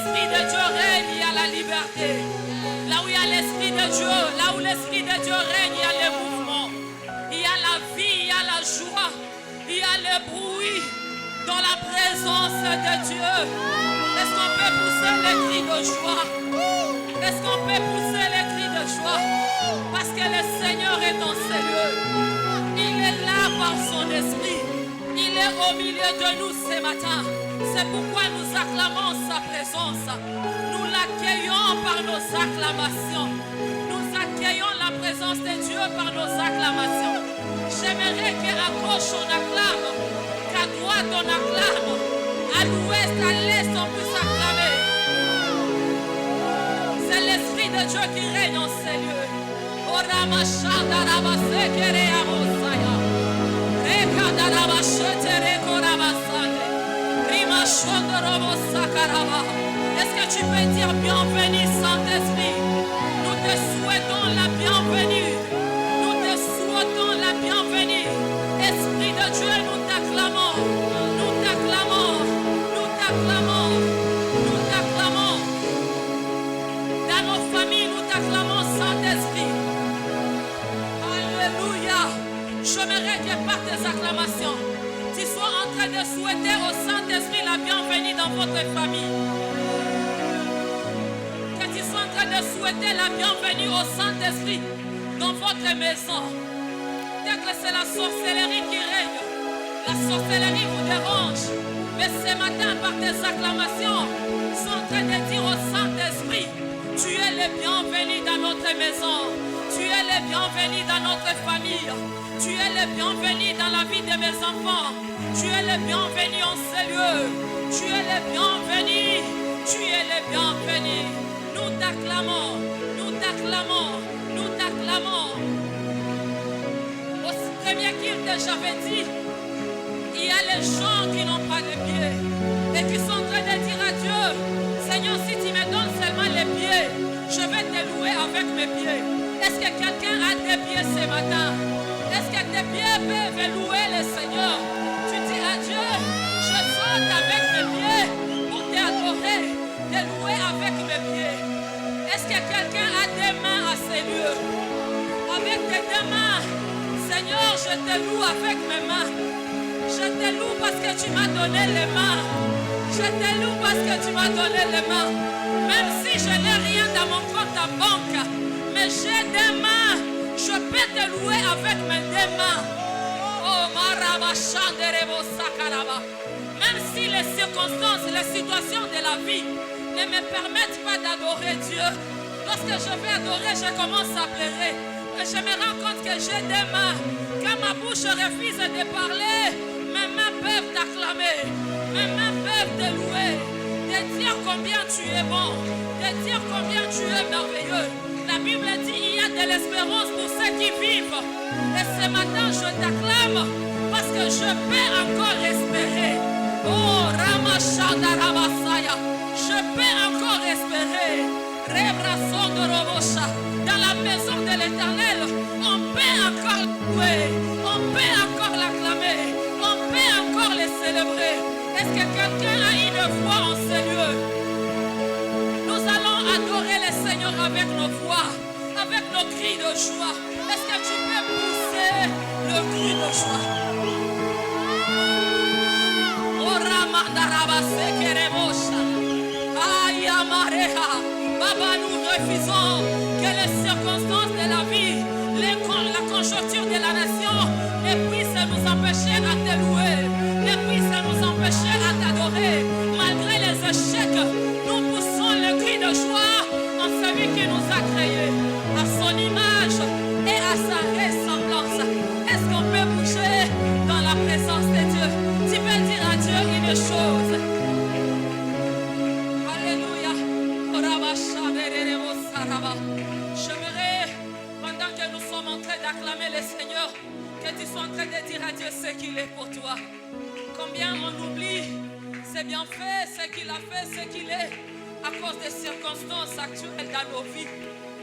l'Esprit de Dieu règne, il y a la liberté. Là où il y a l'Esprit de Dieu, là où l'Esprit de Dieu règne, il y a le mouvement. Il y a la vie, il y a la joie, il y a le bruit dans la présence de Dieu. Est-ce qu'on peut pousser les cris de joie? Est-ce qu'on peut pousser les cris de joie? Parce que le Seigneur est dans ces lieux. Il est là par son esprit. Il est au milieu de nous ce matin. C'est pourquoi nous acclamons sa présence. Nous l'accueillons par nos acclamations. Nous accueillons la présence de Dieu par nos acclamations. J'aimerais qu'à gauche on acclame, qu'à droite on acclame, à l'ouest, à l'est on puisse acclamer. C'est l'Esprit de Dieu qui règne en ces lieux. Est-ce que tu peux dire bienvenue Saint-Esprit? Nous te souhaitons la bienvenue. Nous te souhaitons la bienvenue. Esprit de Dieu, nous t'acclamons. Nous t'acclamons. Nous t'acclamons. Nous t'acclamons. Dans nos familles, nous t'acclamons Saint-Esprit. Alléluia. J'aimerais que par tes acclamations, tu sois en train de souhaiter au Saint-Esprit la bienvenue dans votre famille. Que tu sois en train de souhaiter la bienvenue au Saint-Esprit dans votre maison. Peut-être que c'est la sorcellerie qui règne. La sorcellerie vous dérange. Mais ce matin, par tes acclamations, tu es en train de dire au Saint-Esprit, tu es le bienvenu dans notre maison. Tu es le bienvenu dans notre famille. Tu es le bienvenu dans la vie de mes enfants. Tu es le bienvenu en ces lieux. Tu es le bienvenu. Tu es le bienvenu. Nous t'acclamons. Nous t'acclamons. Nous t'acclamons. Au premier culte, j'avais dit, il y a les gens qui n'ont pas de pieds et qui sont en train de dire à Dieu, Seigneur, si tu me donnes seulement les pieds, je vais te louer avec mes pieds. Est-ce que quelqu'un a des pieds ce matin? Est-ce que tes pieds peuvent louer le Seigneur? Tu dis à Dieu, je saute avec mes pieds pour t'adorer, te louer avec mes pieds. Est-ce que quelqu'un a des mains à ces lieux? Avec tes deux mains, Seigneur, je te loue avec mes mains. Je te loue parce que tu m'as donné les mains. Je te loue parce que tu m'as donné les mains. Même si je n'ai rien dans mon compte en banque, mais j'ai des mains. Je peux te louer avec mes deux mains. Oh, Maraba Chanderebo Sakaraba. Même si les circonstances, les situations de la vie ne me permettent pas d'adorer Dieu, lorsque je vais adorer, je commence à pleurer. Et je me rends compte que j'ai des mains. Quand ma bouche refuse de parler, mes mains peuvent t'acclamer. Mes mains peuvent te louer. De dire combien tu es bon. De dire combien tu es merveilleux. La Bible dit qu'il y a de l'espérance pour ceux qui vivent. Et ce matin, je t'acclame parce que je peux encore espérer. Oh, Ramachanda Rabasaya. Je peux encore espérer. Rebrason de Robosha. Dans la maison de l'Éternel, on peut encore louer. On peut encore l'acclamer. On peut encore les célébrer. Est-ce que quelqu'un a une voix en ce lieu? Nous allons adorer le Seigneur avec nos voix, avec nos cris de joie. Est-ce que tu peux pousser le cri de joie? Papa, nous refusons que les circonstances de la vie, la conjoncture de la nation ne puissent nous empêcher à te louer, ne puissent nous empêcher à t'adorer. Malgré les échecs, nous poussons le cri de joie en celui qui nous a créés à son image et à sa ressemblance. Est-ce qu'on peut bouger dans la présence de Dieu? Tu peux dire à Dieu une chose. Alléluia. J'aimerais, pendant que nous sommes en train d'acclamer le Seigneur, que tu sois en train de dire à Dieu ce qu'il est pour toi. Combien on oublie ses bienfaits, ce qu'il a fait, ce qu'il est, à cause des circonstances actuelles dans nos vies.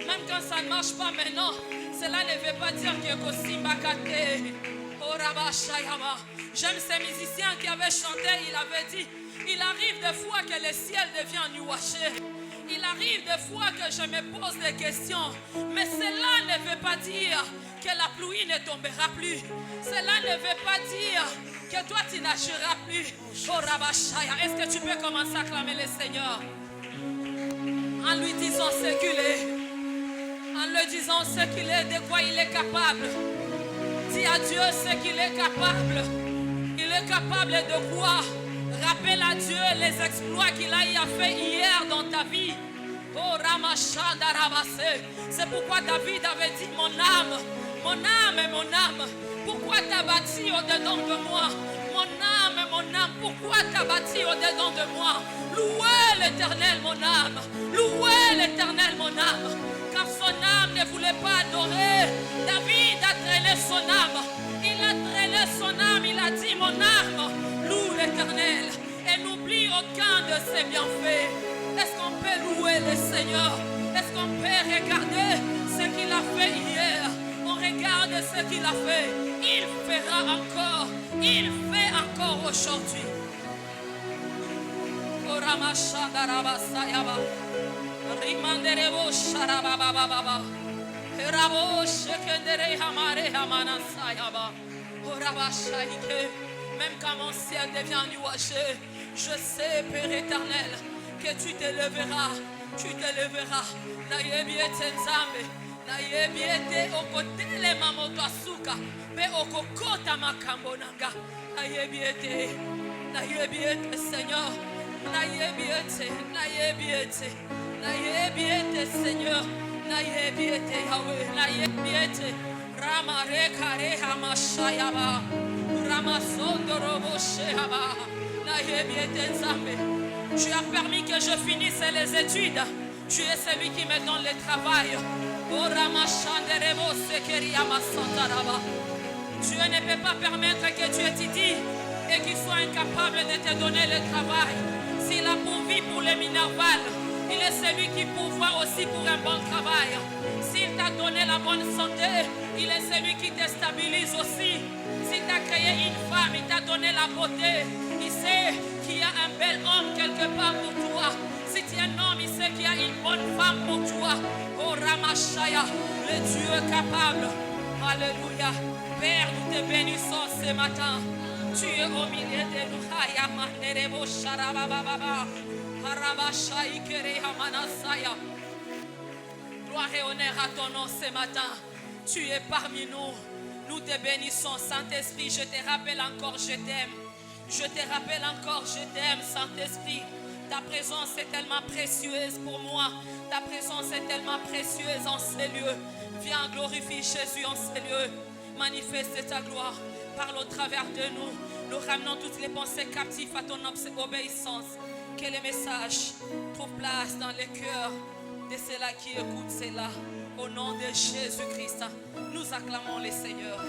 Même quand ça ne marche pas maintenant, cela ne veut pas dire que Kosimbakate. J'aime ces musiciens qui avaient chanté, il avait dit, Il arrive des fois que le ciel devient nuagé. Il arrive des fois que je me pose des questions. Mais cela ne veut pas dire que la pluie ne tombera plus. Cela ne veut pas dire que toi tu n'agiras plus. Oh Rabashaya, est-ce que tu peux commencer à acclamer le Seigneur en lui disant ce qu'il est, en lui disant ce qu'il est, de quoi il est capable. Dis à Dieu ce qu'il est capable. Il est capable de quoi? Rappelle à Dieu les exploits qu'il a fait hier dans ta vie. Oh Ramachanda Rabase. C'est pourquoi David avait dit mon âme et mon âme, pourquoi t'as bâti au-dedans de moi? Mon âme, pourquoi t'as bâti au-dedans de moi? Louez l'Éternel mon âme, louez l'Éternel mon âme. Car son âme ne voulait pas adorer, David a traîné son âme. Il a traîné son âme, il a dit mon âme, loue l'Éternel et n'oublie aucun de ses bienfaits. Est-ce qu'on peut louer le Seigneur? Est-ce qu'on peut regarder ce qu'il a fait hier? On regarde ce qu'il a fait. Il fera encore. Il fait encore aujourd'hui. Même quand mon ciel devient nuageux, je sais, Père éternel, que tu te lèveras. Tu te lèveras. Nayebiete nzambe. Nayebiete okotele mamoto asuka. Pe okokota makambo nanga. Nayebiete. Nayebiete Seigneur. Nayebiete. Nayebiete. Nayebiete Seigneur. Nayebiete Yahweh. Nayebiete. Rama reka reha mashayaba. Rama sondorobo shehaba. Nayebiete nzambe. Tu as permis que je finisse les études. Tu es celui qui me donne le travail. Dieu ne peut pas permettre que tu étudies et qu'il soit incapable de te donner le travail. S'il a pourvu pour les Minerval, il est celui qui pourvoit aussi pour un bon travail. S'il t'a donné la bonne santé, il est celui qui te stabilise aussi. S'il t'a créé une femme, il t'a donné la beauté. Il sait qu'il y a un bel homme quelque part pour toi. Si tu es un homme, il sait qu'il y a une bonne femme pour toi. Oh Ramashaya, le Dieu capable. Alléluia. Père, nous te bénissons ce matin. Tu es au milieu de nous. Gloire et honneur à ton nom ce matin. Tu es parmi nous. Nous te bénissons, Saint-Esprit. Je te rappelle encore, je t'aime. Je te rappelle encore, je t'aime, Saint-Esprit. Ta présence est tellement précieuse pour moi. Ta présence est tellement précieuse en ces lieux. Viens glorifier Jésus en ces lieux. Manifeste ta gloire. Parle au travers de nous. Nous ramenons toutes les pensées captives à ton obéissance. Que le message trouve place dans le cœur de ceux-là qui écoutent cela. Au nom de Jésus-Christ, nous acclamons le Seigneur.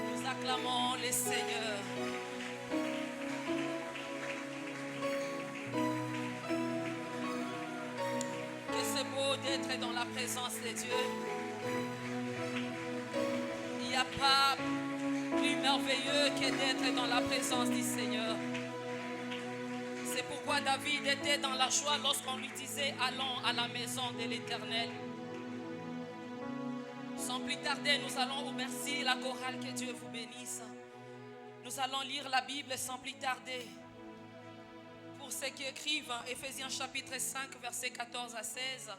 Nous acclamons le Seigneur. Que c'est beau d'être dans la présence de Dieu. Il n'y a pas plus merveilleux que d'être dans la présence du Seigneur. C'est pourquoi David était dans la joie lorsqu'on lui disait allons à la maison de l'Éternel. Sans plus tarder, nous allons remercier la chorale, que Dieu vous bénisse. Nous allons lire la Bible sans plus tarder. Pour ceux qui écrivent, Éphésiens chapitre 5, versets 14 à 16.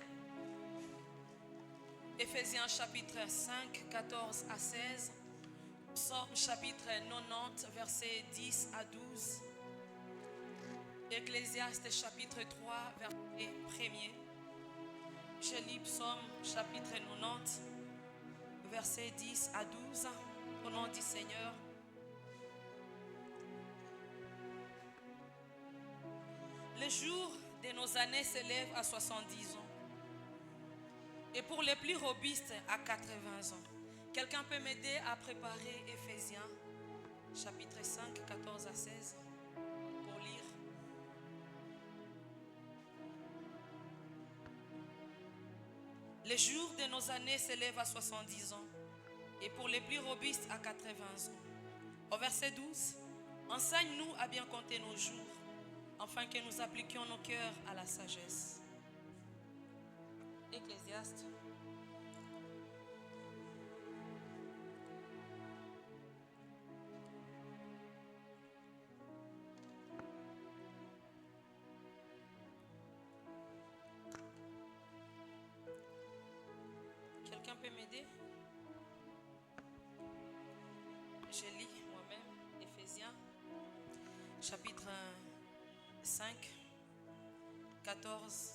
Éphésiens chapitre 5, 14 à 16. Psaume chapitre 90, versets 10 à 12. Ecclésiaste chapitre 3, verset 1er. Je lis Psaume chapitre 90, versets 10 à 12. Au nom du Seigneur. Le jour de nos années s'élève à 70 ans. Et pour les plus robustes, à 80 ans. Quelqu'un peut m'aider à préparer Éphésiens, chapitre 5, 14 à 16, pour lire. Les jours de nos années s'élèvent à 70 ans et pour les plus robustes à 80 ans. Au verset 12, enseigne-nous à bien compter nos jours, afin que nous appliquions nos cœurs à la sagesse. Ecclésiaste. Quelqu'un peut m'aider? Je lis moi-même Éphésiens chapitre 5, 14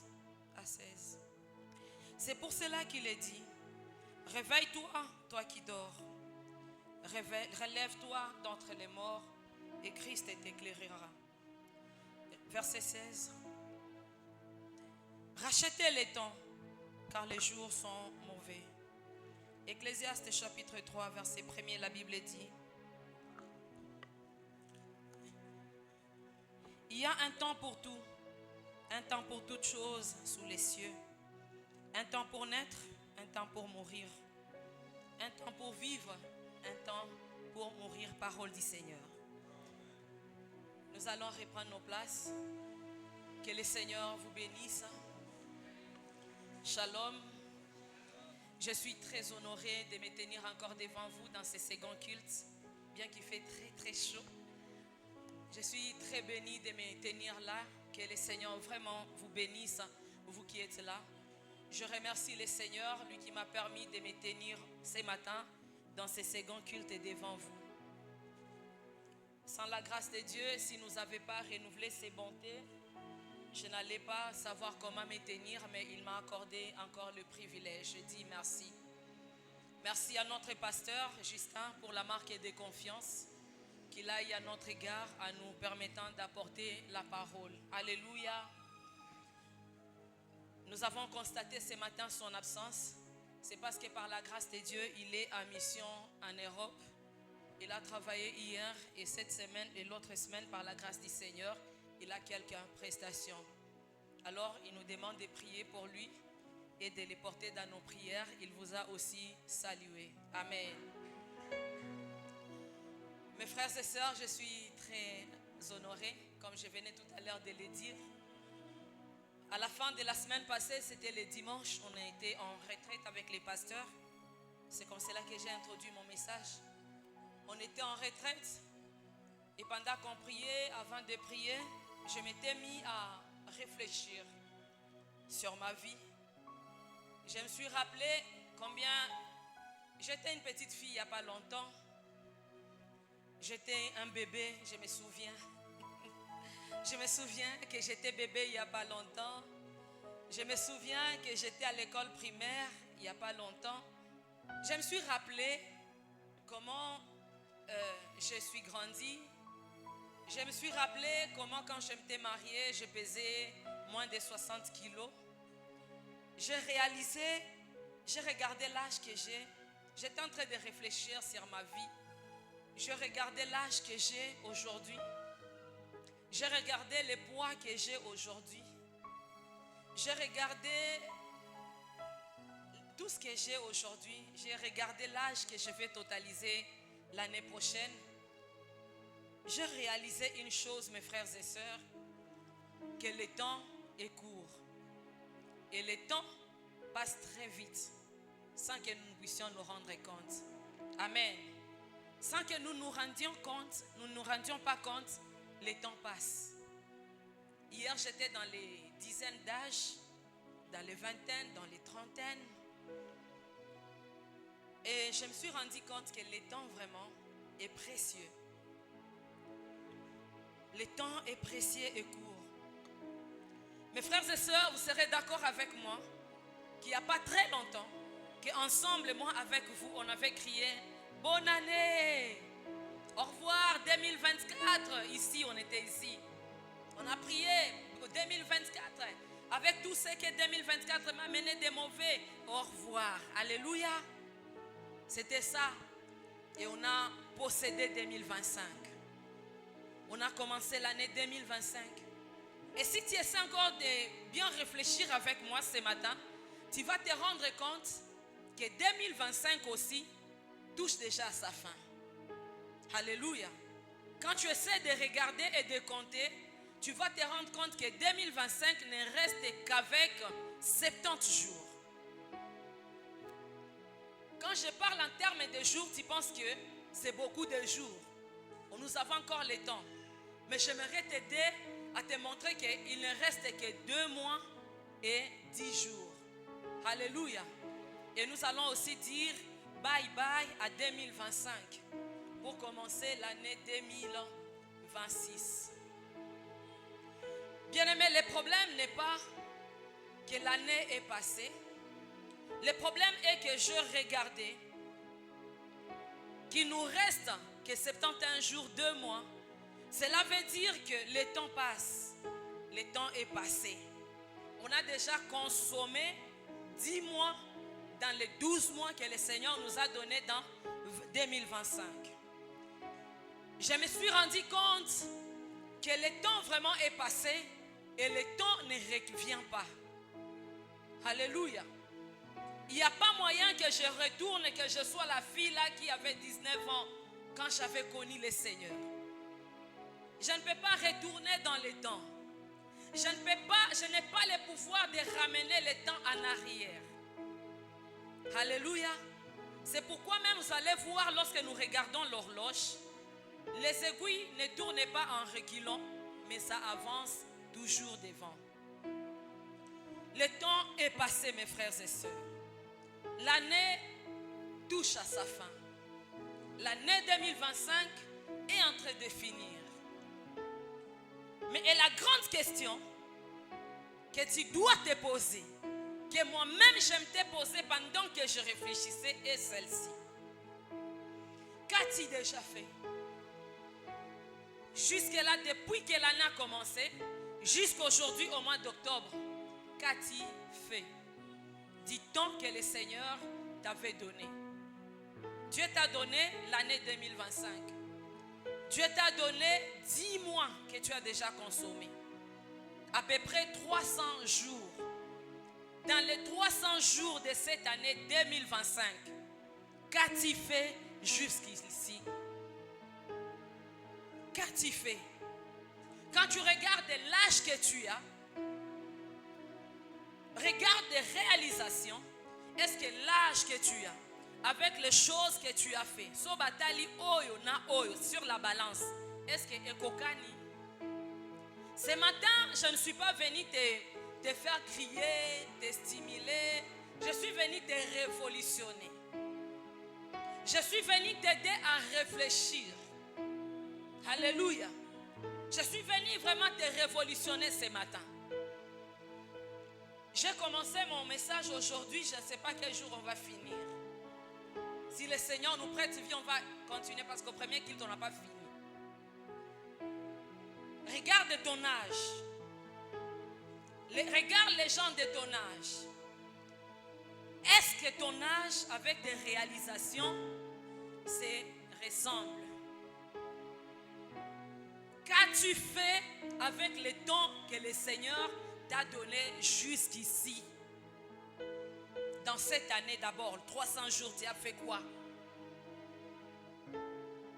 à 16. C'est pour cela qu'il est dit, réveille-toi, toi qui dors. Relève-toi d'entre les morts et Christ t'éclairera. Verset 16. Rachetez les temps, car les jours sont mauvais. Ecclésiaste chapitre 3, verset 1er, la Bible dit, il y a un temps pour tout, un temps pour toutes choses sous les cieux, un temps pour naître, un temps pour mourir, un temps pour vivre, un temps pour mourir, parole du Seigneur. Nous allons reprendre nos places. Que le Seigneur vous bénisse. Shalom. Je suis très honorée de me tenir encore devant vous dans ce second culte, bien qu'il fait très très chaud. Je suis très bénie de me tenir là. Que le Seigneur vraiment vous bénisse, vous qui êtes là. Je remercie le Seigneur, lui qui m'a permis de me tenir ce matin dans ce second culte devant vous. Sans la grâce de Dieu, si nous n'avions pas renouvelé ses bontés, je n'allais pas savoir comment me tenir, mais il m'a accordé encore le privilège. Je dis merci. Merci à notre pasteur Justin pour la marque de confiance qu'il a eu à notre égard en nous permettant d'apporter la parole. Alléluia. Nous avons constaté ce matin son absence. C'est parce que par la grâce de Dieu, il est en mission en Europe. Il a travaillé hier et cette semaine et l'autre semaine par la grâce du Seigneur. Il a quelques prestations. Alors, il nous demande de prier pour lui et de les porter dans nos prières. Il vous a aussi salué. Amen. Mes frères et sœurs, je suis très honorée, comme je venais tout à l'heure de le dire. À la fin de la semaine passée, c'était le dimanche, on a été en retraite avec les pasteurs. C'est comme cela que j'ai introduit mon message. On était en retraite et pendant qu'on priait, avant de prier, je m'étais mis à réfléchir sur ma vie. Je me suis rappelé combien j'étais une petite fille il n'y a pas longtemps. J'étais un bébé, je me souviens. Je me souviens que j'étais bébé il n'y a pas longtemps. Je me souviens que j'étais à l'école primaire il n'y a pas longtemps. Je me suis rappelé comment je suis grandie. Je me suis rappelé comment quand je m'étais mariée, je pesais moins de 60 kilos. J'ai réalisé, j'ai regardé l'âge que j'ai. J'étais en train de réfléchir sur ma vie. Je regardais l'âge que j'ai aujourd'hui. J'ai regardé le poids que j'ai aujourd'hui. J'ai regardé tout ce que j'ai aujourd'hui. J'ai regardé l'âge que je vais totaliser l'année prochaine. J'ai réalisé une chose, mes frères et sœurs, que le temps est court. Et le temps passe très vite, sans que nous puissions nous rendre compte. Amen. Sans que nous nous rendions compte, nous ne nous rendions pas compte, le temps passe. Hier, j'étais dans les dizaines d'âges, dans les vingtaines, dans les trentaines. Et je me suis rendu compte que le temps vraiment est précieux. Le temps est précieux et court. Mes frères et sœurs, vous serez d'accord avec moi qu'il n'y a pas très longtemps qu'ensemble, moi avec vous, on avait crié « Bonne année ! Au revoir 2024 !» Ici, on était ici. On a prié pour 2024 avec tout ce que 2024 m'a mené de mauvais. Au revoir. Alléluia. C'était ça. Et on a possédé 2025. On a commencé l'année 2025. Et si tu essaies encore de bien réfléchir avec moi ce matin, tu vas te rendre compte que 2025 aussi touche déjà à sa fin. Alléluia. Quand tu essaies de regarder et de compter, tu vas te rendre compte que 2025 ne reste qu'avec 70 jours. Quand je parle en termes de jours, tu penses que c'est beaucoup de jours. Nous avons encore le temps. Mais j'aimerais t'aider à te montrer qu'il ne reste que 2 mois et 10 jours. Alléluia. Et nous allons aussi dire bye bye à 2025 pour commencer l'année 2026. Bien-aimés, le problème n'est pas que l'année est passée. Le problème est que je regardais qu'il nous reste que 71 jours, 2 mois. Cela veut dire que le temps passe. Le temps est passé. On a déjà consommé 10 mois dans les 12 mois que le Seigneur nous a donnés dans 2025. Je me suis rendu compte que le temps vraiment est passé et le temps ne revient pas. Alléluia. Il n'y a pas moyen que je retourne, que je sois la fille là qui avait 19 ans quand j'avais connu le Seigneur. Je ne peux pas retourner dans le temps. Je n'ai pas le pouvoir de ramener le temps en arrière. Alléluia. C'est pourquoi même vous allez voir lorsque nous regardons l'horloge, les aiguilles ne tournent pas en reculant, mais ça avance toujours devant. Le temps est passé, mes frères et sœurs. L'année touche à sa fin. L'année 2025 est en train de finir. Mais la grande question que tu dois te poser, que moi-même je me posée pendant que je réfléchissais, est celle-ci. Qu'as-tu déjà fait? Jusque-là, depuis que l'année a commencé, jusqu'aujourd'hui au mois d'octobre, qu'as-tu fait du temps que le Seigneur t'avait donné? Dieu t'a donné l'année 2025. Dieu t'a donné 10 mois que tu as déjà consommé. À peu près 300 jours. Dans les 300 jours de cette année 2025, qu'as-tu fait jusqu'ici? Qu'as-tu fait? Quand tu regardes l'âge que tu as, regarde les réalisations. Est-ce que l'âge que tu as, avec les choses que tu as fait, sur la balance, est-ce que ekokani? Ce matin, je ne suis pas venu te faire crier, te stimuler. Je suis venu te révolutionner. Je suis venu t'aider à réfléchir. Alléluia. Je suis venu vraiment te révolutionner ce matin. J'ai commencé mon message aujourd'hui, je ne sais pas quel jour on va finir. Si le Seigneur nous prête vie, on va continuer parce qu'au premier culte, on n'a pas fini. Regarde ton âge. Regarde les gens de ton âge. Est-ce que ton âge avec des réalisations se ressemble? Qu'as-tu fait avec le temps que le Seigneur t'a donné jusqu'ici? Dans cette année d'abord, 300 jours, tu as fait quoi?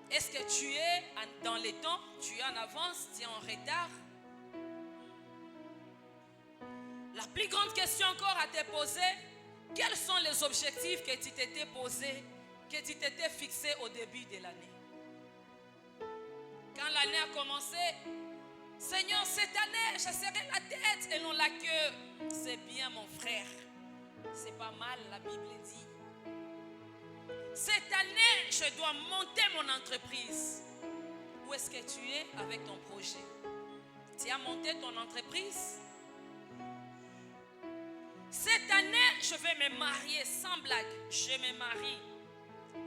Est-ce que tu es dans les temps? Tu es en avance? Tu es en retard? La plus grande question encore à te poser, quels sont les objectifs que tu t'étais posé, que tu t'étais fixé au début de l'année? Quand l'année a commencé, Seigneur, cette année, je serai la tête et non la queue. C'est bien, mon frère. C'est pas mal, la Bible dit. Cette année, je dois monter mon entreprise. Où est-ce que tu es avec ton projet? Tu as monté ton entreprise? Cette année, je vais me marier sans blague. Je me marie.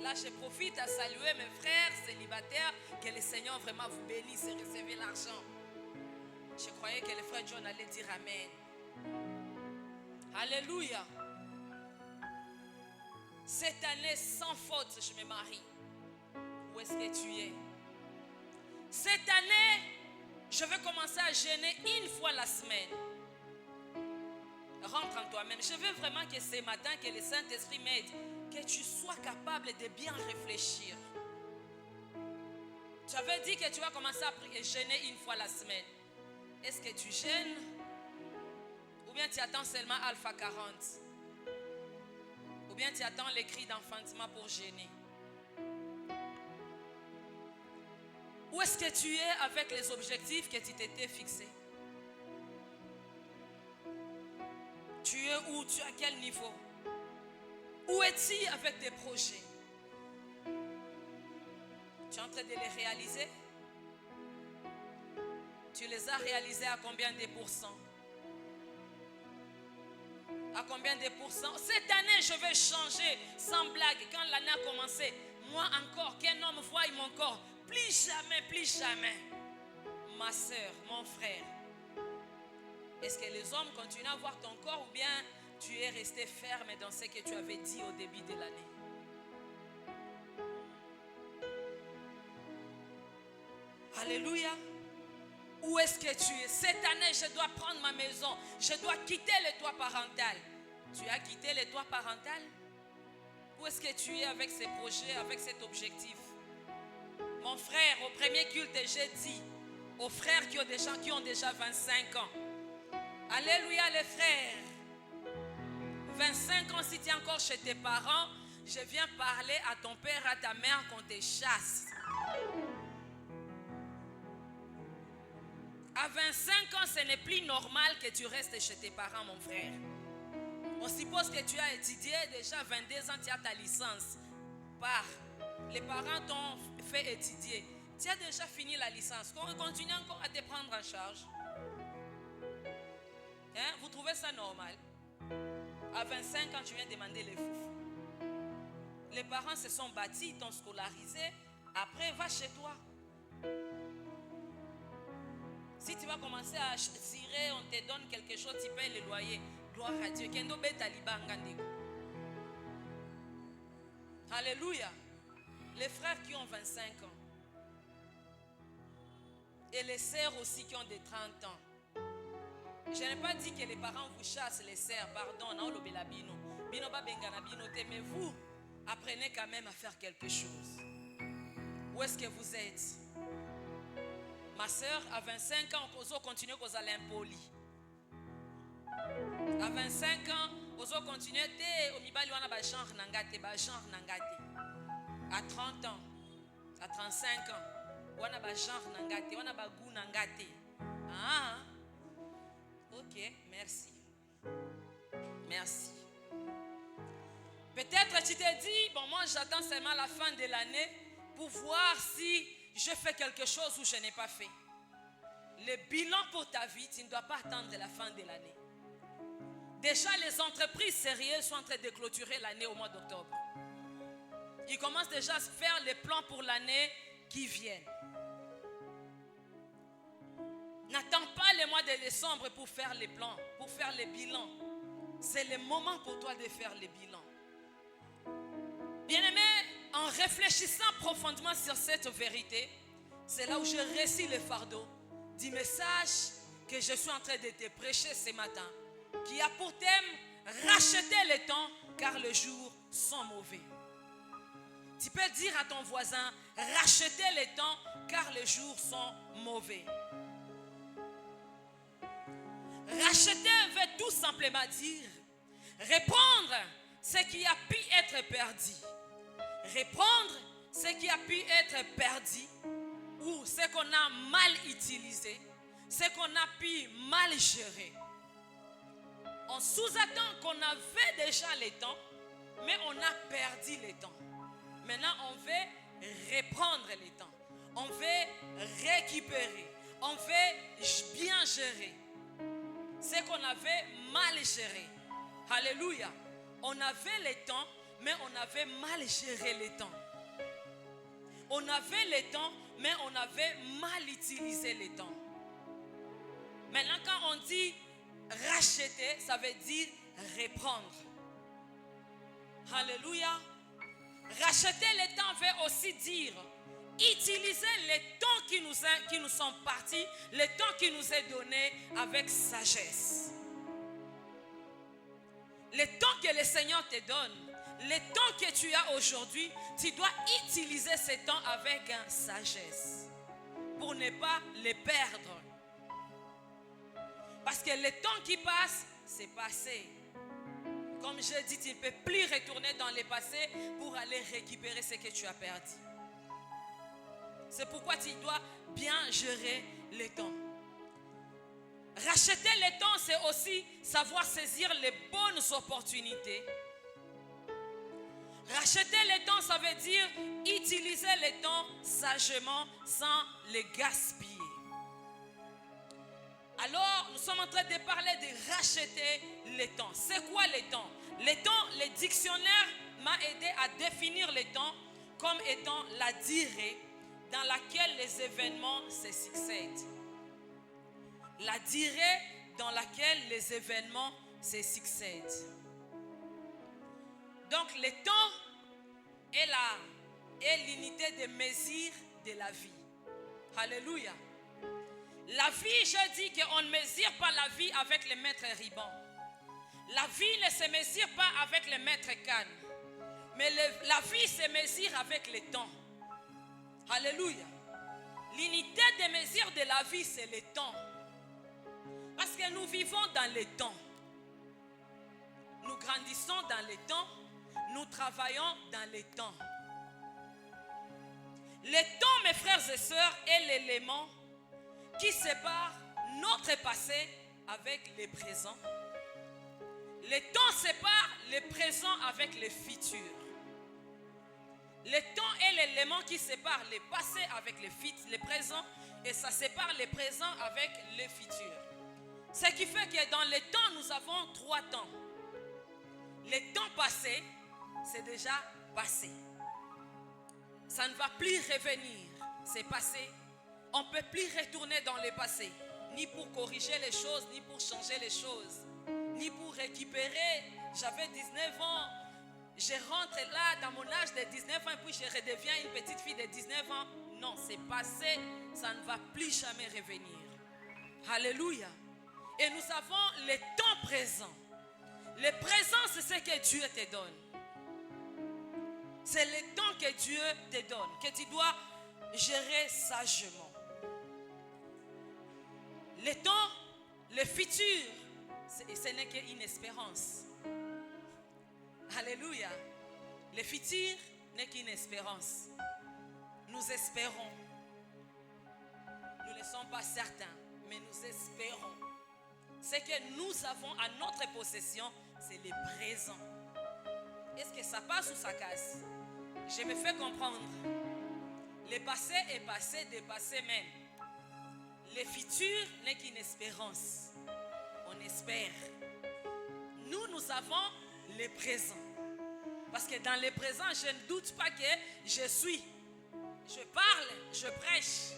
Là, je profite à saluer mes frères célibataires. Que le Seigneur vraiment vous bénisse et recevez l'argent. Je croyais que le frère John allait dire Amen. Alléluia. Cette année, sans faute, je me marie. Où est-ce que tu es? Cette année, je vais commencer à jeûner une fois la semaine. rentre en toi-même. Je veux vraiment que ce matin, que le Saint-Esprit m'aide, que tu sois capable de bien réfléchir. Tu avais dit que tu vas commencer à jeûner une fois la semaine. Est-ce que tu jeûnes? Ou bien tu attends seulement Alpha 40? Ou bien tu attends les cris d'enfantement pour jeûner? Où est-ce que tu es avec les objectifs que tu t'étais fixés? Tu es où? Tu es à quel niveau? Où es-tu avec tes projets? Tu es en train de les réaliser? Tu les as réalisés à combien de pourcents? À combien de pourcents? Cette année, je vais changer sans blague. Quand l'année a commencé, moi encore, qu'un homme voie mon corps. Plus jamais, plus jamais. Ma soeur, mon frère. Est-ce que les hommes continuent à voir ton corps ou bien tu es resté ferme dans ce que tu avais dit au début de l'année? Alléluia. Où est-ce que tu es? Cette année, je dois prendre ma maison. Je dois quitter le toit parental. Tu as quitté le toit parental? Où est-ce que tu es avec ces projets, avec cet objectif? Mon frère, au premier culte, j'ai dit aux frères qui ont déjà 25 ans. Alléluia les frères. 25 ans, si tu es encore chez tes parents, je viens parler à ton père, à ta mère qu'on te chasse. À 25 ans, ce n'est plus normal que tu restes chez tes parents, mon frère. On suppose que tu as étudié déjà 22 ans, tu as ta licence. Les parents t'ont fait étudier. Tu as déjà fini la licence. On continue encore à te prendre en charge. Hein? Vous trouvez ça normal? À 25 ans, tu viens demander les foufous. Les parents se sont bâtis, t'ont scolarisé. Après, va chez toi. Si tu vas commencer à tirer, on te donne quelque chose, tu payes le loyer. Gloire à Dieu. Alléluia. Les frères qui ont 25 ans. Et les sœurs aussi qui ont des 30 ans. Je n'ai pas dit que les parents vous chassent, les sœurs, pardon, mais vous apprenez quand même à faire quelque chose. Où est-ce que vous êtes? Ma soeur, à 25 ans, vous continuez à aller impoli. À 25 ans, vous continuez à 30 ans, à 35 ans, vous avez ah, ok, merci. Merci. Peut-être tu t'es dit, bon, moi j'attends seulement la fin de l'année pour voir si je fais quelque chose ou je n'ai pas fait. Le bilan pour ta vie, tu ne dois pas attendre la fin de l'année. Déjà, les entreprises sérieuses sont en train de clôturer l'année au mois d'octobre. Ils commencent déjà à faire les plans pour l'année qui vient. N'attends pas le mois de décembre pour faire les plans, pour faire les bilans. C'est le moment pour toi de faire les bilans. Bien-aimé, en réfléchissant profondément sur cette vérité, c'est là où je récite le fardeau du message que je suis en train de te prêcher ce matin, qui a pour thème racheter le temps car les jours sont mauvais. Tu peux dire à ton voisin, racheter le temps car les jours sont mauvais. Racheter veut tout simplement dire reprendre ce qui a pu être perdu. Reprendre ce qui a pu être perdu ou ce qu'on a mal utilisé, ce qu'on a pu mal gérer. On sous-attend qu'on avait déjà le temps, mais on a perdu le temps. Maintenant, on veut reprendre le temps. On veut récupérer. On veut bien gérer ce qu'on avait mal géré. Alléluia. On avait le temps, mais on avait mal géré le temps. On avait le temps, mais on avait mal utilisé le temps. Maintenant, quand on dit racheter, ça veut dire reprendre. Alléluia. Racheter le temps veut aussi dire utiliser le temps qui nous sont partis, le temps qui nous est donné avec sagesse. Le temps que le Seigneur te donne, le temps que tu as aujourd'hui, tu dois utiliser ce temps avec sagesse pour ne pas le perdre. Parce que le temps qui passe, c'est passé. Comme je dis, tu ne peux plus retourner dans le passé pour aller récupérer ce que tu as perdu. C'est pourquoi tu dois bien gérer le temps. Racheter le temps, c'est aussi savoir saisir les bonnes opportunités. Racheter le temps, ça veut dire utiliser le temps sagement sans le gaspiller. Alors, nous sommes en train de parler de racheter le temps. C'est quoi le temps? Le temps, le dictionnaire m'a aidé à définir le temps comme étant la durée dans laquelle les événements se succèdent. La durée dans laquelle les événements se succèdent. Donc, le temps est l'unité de mesure de la vie. Alléluia. La vie, je dis qu'on ne mesure pas la vie avec le mètre ruban. La vie ne se mesure pas avec le mètre canne. Mais la vie se mesure avec le temps. Alléluia. L'unité de mesure de la vie, c'est le temps. Parce que nous vivons dans le temps. Nous grandissons dans le temps. Nous travaillons dans le temps. Le temps, mes frères et sœurs, est l'élément qui sépare notre passé avec le présent. Le temps sépare le présent avec le futur. Le temps est l'élément qui sépare le passé avec le présent et ça sépare le présent avec le futur. Ce qui fait que dans le temps, nous avons 3 temps. Le temps passé, c'est déjà passé. Ça ne va plus revenir, c'est passé. On ne peut plus retourner dans le passé, ni pour corriger les choses, ni pour changer les choses, ni pour récupérer. J'avais 19 ans, je rentre là dans mon âge de 19 ans, puis je redeviens une petite fille de 19 ans. Non, c'est passé, ça ne va plus jamais revenir. Alléluia. Et nous avons le temps présent. Le présent, c'est ce que Dieu te donne. C'est le temps que Dieu te donne, que tu dois gérer sagement. Le temps, le futur, ce n'est qu'une espérance. Alléluia. Le futur n'est qu'une espérance. Nous espérons. Nous ne sommes pas certains, mais nous espérons. Ce que nous avons à notre possession, c'est le présent. Est-ce que ça passe ou ça casse? Je me fais comprendre. Le passé est passé, dépassé même. Le futur n'est qu'une espérance. On espère. Nous avons le présent. Parce que dans le présent, je ne doute pas que je suis. Je parle, je prêche.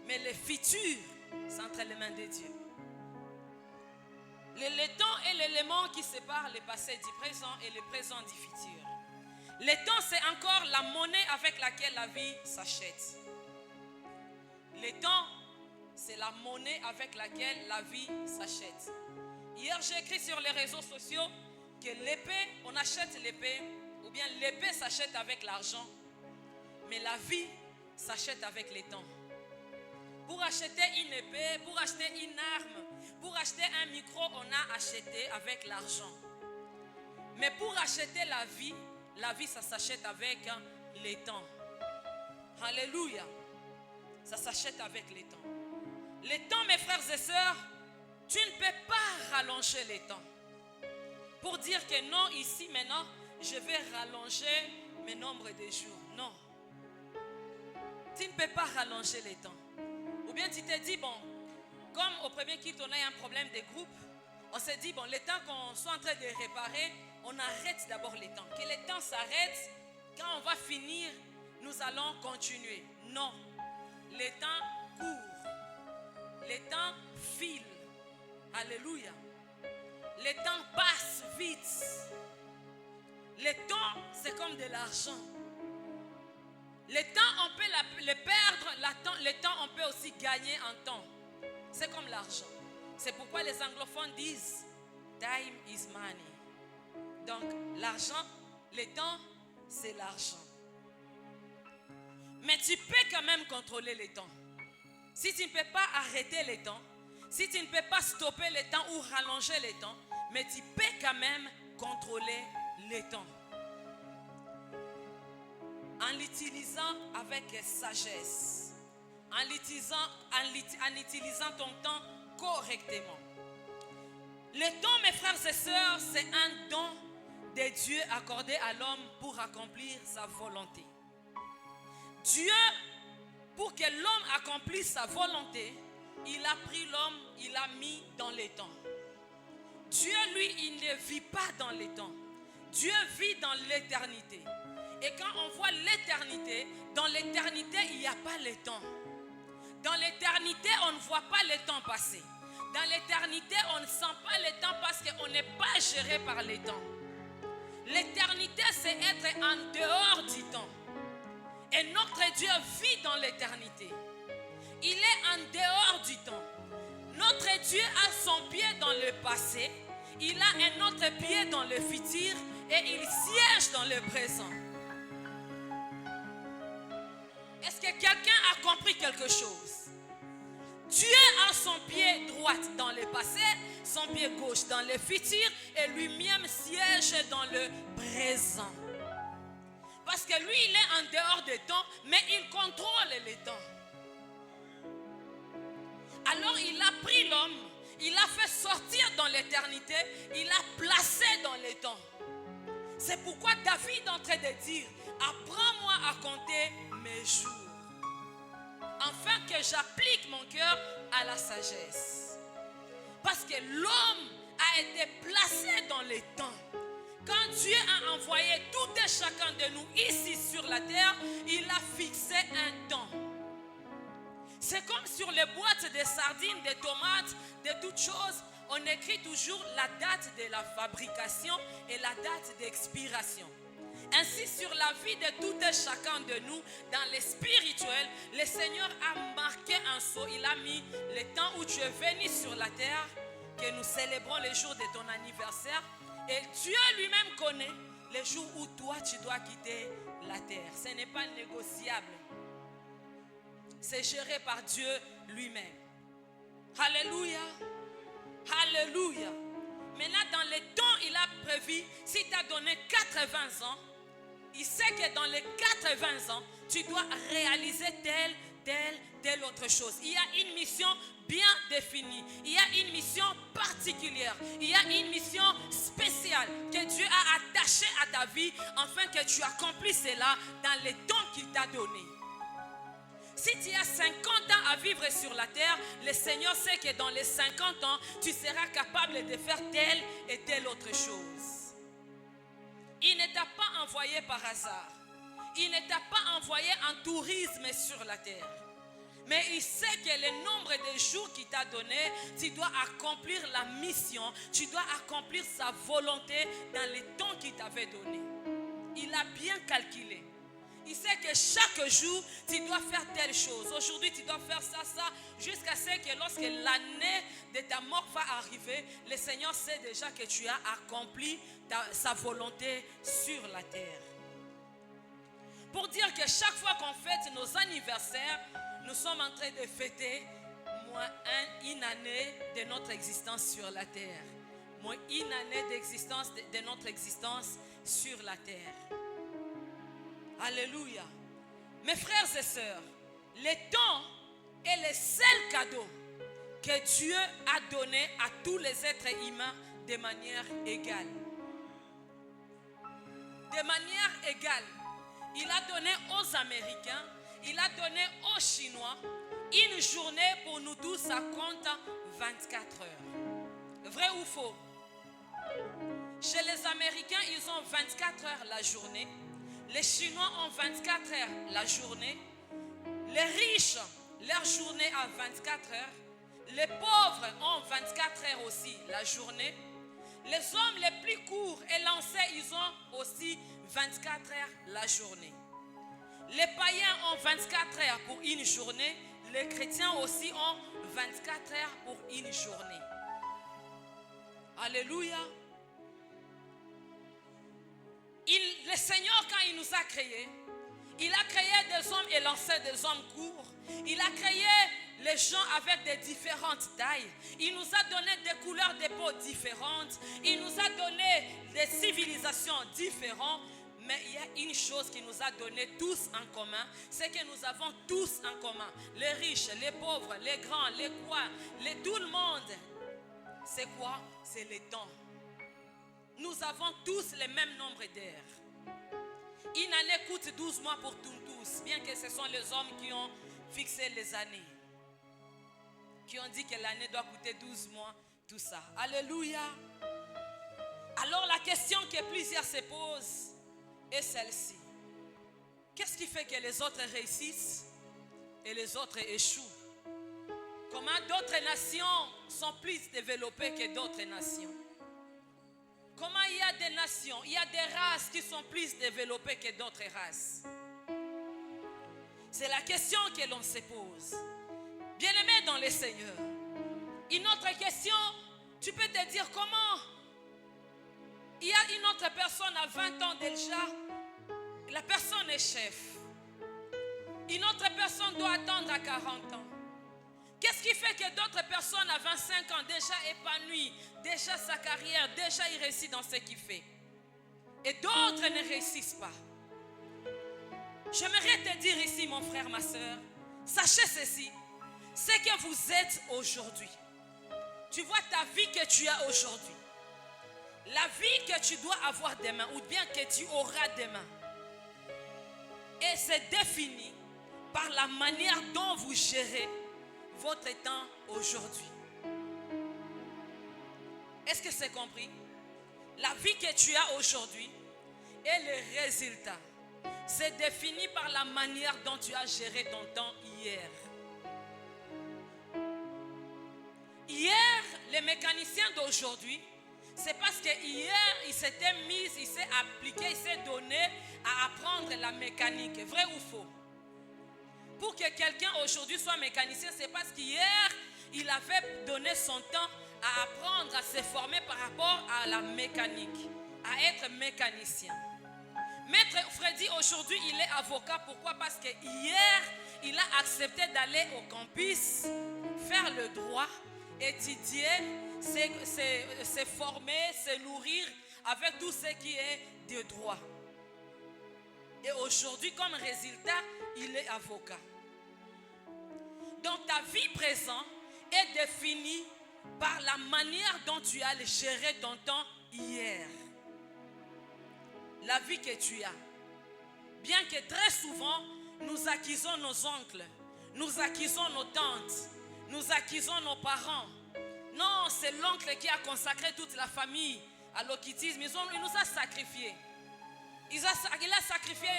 Mais le futur, c'est entre les mains de Dieu. Le temps est l'élément qui sépare le passé du présent et le présent du futur. Le temps, c'est encore la monnaie avec laquelle la vie s'achète. Le temps, c'est la monnaie avec laquelle la vie s'achète. Hier, j'ai écrit sur les réseaux sociaux que l'épée, on achète l'épée, ou bien l'épée s'achète avec l'argent, mais la vie s'achète avec le temps. Pour acheter une épée, pour acheter une arme, pour acheter un micro, on a acheté avec l'argent. Mais pour acheter la vie ça s'achète avec le temps. Alléluia. Ça s'achète avec le temps. Le temps, mes frères et sœurs, tu ne peux pas rallonger le temps. Pour dire que non, ici maintenant, je vais rallonger mes nombres de jours. Non. Tu ne peux pas rallonger le temps. Ou bien tu te dis, bon, comme au premier culte, on a un problème de groupe, on s'est dit, bon, le temps qu'on soit en train de réparer, on arrête d'abord le temps. Que le temps s'arrête, quand on va finir, nous allons continuer. Non. Le temps court. Le temps file. Alléluia. Le temps passe vite. Le temps, c'est comme de l'argent. Le temps, on peut le perdre. Le temps, on peut aussi gagner en temps. C'est comme l'argent. C'est pourquoi les anglophones disent time is money. Donc, l'argent, le temps, c'est l'argent. Mais tu peux quand même contrôler le temps. Si tu ne peux pas arrêter le temps, si tu ne peux pas stopper le temps ou rallonger le temps, mais tu peux quand même contrôler le temps. En l'utilisant avec sagesse, en utilisant ton temps correctement. Le temps, mes frères et sœurs, c'est un don de Dieu accordé à l'homme pour accomplir sa volonté. Dieu, pour que l'homme accomplisse sa volonté, il a pris l'homme, il l'a mis dans les temps. Dieu, lui, il ne vit pas dans les temps. Dieu vit dans l'éternité. Et quand on voit l'éternité, dans l'éternité, il n'y a pas le temps. Dans l'éternité, on ne voit pas le temps passer. Dans l'éternité, on ne sent pas le temps parce qu'on n'est pas géré par le temps. L'éternité, c'est être en dehors du temps. Et notre Dieu vit dans l'éternité. Il est en dehors du temps. Notre Dieu a son pied dans le passé. Il a un autre pied dans le futur. Et il siège dans le présent. Est-ce que quelqu'un a compris quelque chose? Dieu a son pied droit dans le passé, son pied gauche dans le futur et lui-même siège dans le présent. Parce que lui, il est en dehors des temps, mais il contrôle les temps. Alors il a pris l'homme, il l'a fait sortir dans l'éternité, il l'a placé dans les temps. C'est pourquoi David est en train de dire, apprends-moi à compter mes jours, afin que j'applique mon cœur à la sagesse. Parce que l'homme a été placé dans les temps. Quand Dieu a envoyé tout et chacun de nous ici sur la terre, il a fixé un temps. C'est comme sur les boîtes de sardines, de tomates, de toutes choses, on écrit toujours la date de la fabrication et la date d'expiration. Ainsi, sur la vie de tout et chacun de nous, dans le spirituel, le Seigneur a marqué un sceau. Il a mis le temps où tu es venu sur la terre, que nous célébrons le jour de ton anniversaire. Et Dieu lui-même connaît le jour où toi, tu dois quitter la terre. Ce n'est pas négociable. C'est géré par Dieu lui-même. Alléluia. Alléluia. Maintenant, dans le temps, il a prévu, si tu as donné 80 ans, il sait que dans les 80 ans, tu dois réaliser telle autre chose. Il y a une mission bien définie. Il y a une mission particulière. Il y a une mission spéciale que Dieu a attachée à ta vie afin que tu accomplisses cela dans le temps qu'il t'a donné. Si tu as 50 ans à vivre sur la terre, le Seigneur sait que dans les 50 ans, tu seras capable de faire telle et telle autre chose. Il ne t'a pas envoyé par hasard. Il ne t'a pas envoyé en tourisme sur la terre. Mais il sait que le nombre de jours qu'il t'a donné, tu dois accomplir la mission, tu dois accomplir sa volonté dans le temps qu'il t'avait donné. Il a bien calculé. Il sait que chaque jour, tu dois faire telle chose. Aujourd'hui, tu dois faire ça, jusqu'à ce que lorsque l'année de ta mort va arriver, le Seigneur sait déjà que tu as accompli sa volonté sur la terre. Pour dire que chaque fois qu'on fête nos anniversaires, nous sommes en train de fêter une année de notre existence sur la terre. Une année d'existence de notre existence sur la terre. Alléluia. Mes frères et sœurs, le temps est le seul cadeau que Dieu a donné à tous les êtres humains de manière égale. De manière égale. Il a donné aux Américains, il a donné aux Chinois une journée pour nous tous, ça compte 24 heures. Vrai ou faux? Chez les Américains, ils ont 24 heures la journée. Les Chinois ont 24 heures la journée. Les riches, leur journée a 24 heures. Les pauvres ont 24 heures aussi la journée. Les hommes les plus courts et lancés, ils ont aussi 24 heures la journée. Les païens ont 24 heures pour une journée. Les chrétiens aussi ont 24 heures pour une journée. Alléluia. Le Seigneur, quand il nous a créés, il a créé des hommes élancés, des hommes courts. Il a créé les gens avec des différentes tailles. Il nous a donné des couleurs de peau différentes. Il nous a donné des civilisations différentes. Mais il y a une chose qui nous a donné tous en commun, c'est que nous avons tous en commun. Les riches, les pauvres, les grands, les quoi, tout le monde. C'est quoi? C'est les temps. Nous avons tous le même nombre d'heures. Une année coûte 12 mois pour tous, bien que ce sont les hommes qui ont fixé les années. Qui ont dit que l'année doit coûter 12 mois, tout ça. Alléluia. Alors la question que plusieurs se posent est celle-ci. Qu'est-ce qui fait que les autres réussissent et les autres échouent? Comment d'autres nations sont plus développées que d'autres nations? Comment il y a des nations, il y a des races qui sont plus développées que d'autres races? C'est la question que l'on se pose. Bien-aimé dans le Seigneur, une autre question, tu peux te dire comment il y a une autre personne à 20 ans déjà, la personne est chef. Une autre personne doit attendre à 40 ans. Qu'est-ce qui fait que d'autres personnes à 25 ans déjà épanouies, déjà sa carrière, déjà il réussit dans ce qu'il fait, et d'autres ne réussissent pas? J'aimerais te dire ici, mon frère, ma soeur, sachez ceci, ce que vous êtes aujourd'hui. Tu vois ta vie que tu as aujourd'hui, la vie que tu dois avoir demain, ou bien que tu auras demain, et c'est défini par la manière dont vous gérez votre temps aujourd'hui. Est-ce que c'est compris? La vie que tu as aujourd'hui et le résultat, c'est défini par la manière dont tu as géré ton temps hier. Hier, les mécaniciens d'aujourd'hui, c'est parce que hier, il s'était mis, il s'est appliqué, il s'est donné à apprendre la mécanique. Vrai ou faux? Pour que quelqu'un aujourd'hui soit mécanicien, c'est parce qu'hier, il avait donné son temps à apprendre, à se former par rapport à la mécanique, à être mécanicien. Maître Freddy, aujourd'hui, il est avocat. Pourquoi? Parce que hier, il a accepté d'aller au campus, faire le droit, étudier, se former, se nourrir avec tout ce qui est de droit. Et aujourd'hui, comme résultat, il est avocat. Donc ta vie présente est définie par la manière dont tu as géré ton temps hier. La vie que tu as. Bien que très souvent, nous acquisons nos oncles, nous acquisons nos tantes, nous acquisons nos parents. Non, c'est l'oncle qui a consacré toute la famille à l'occultisme. Il nous a sacrifiés. Il a sacrifié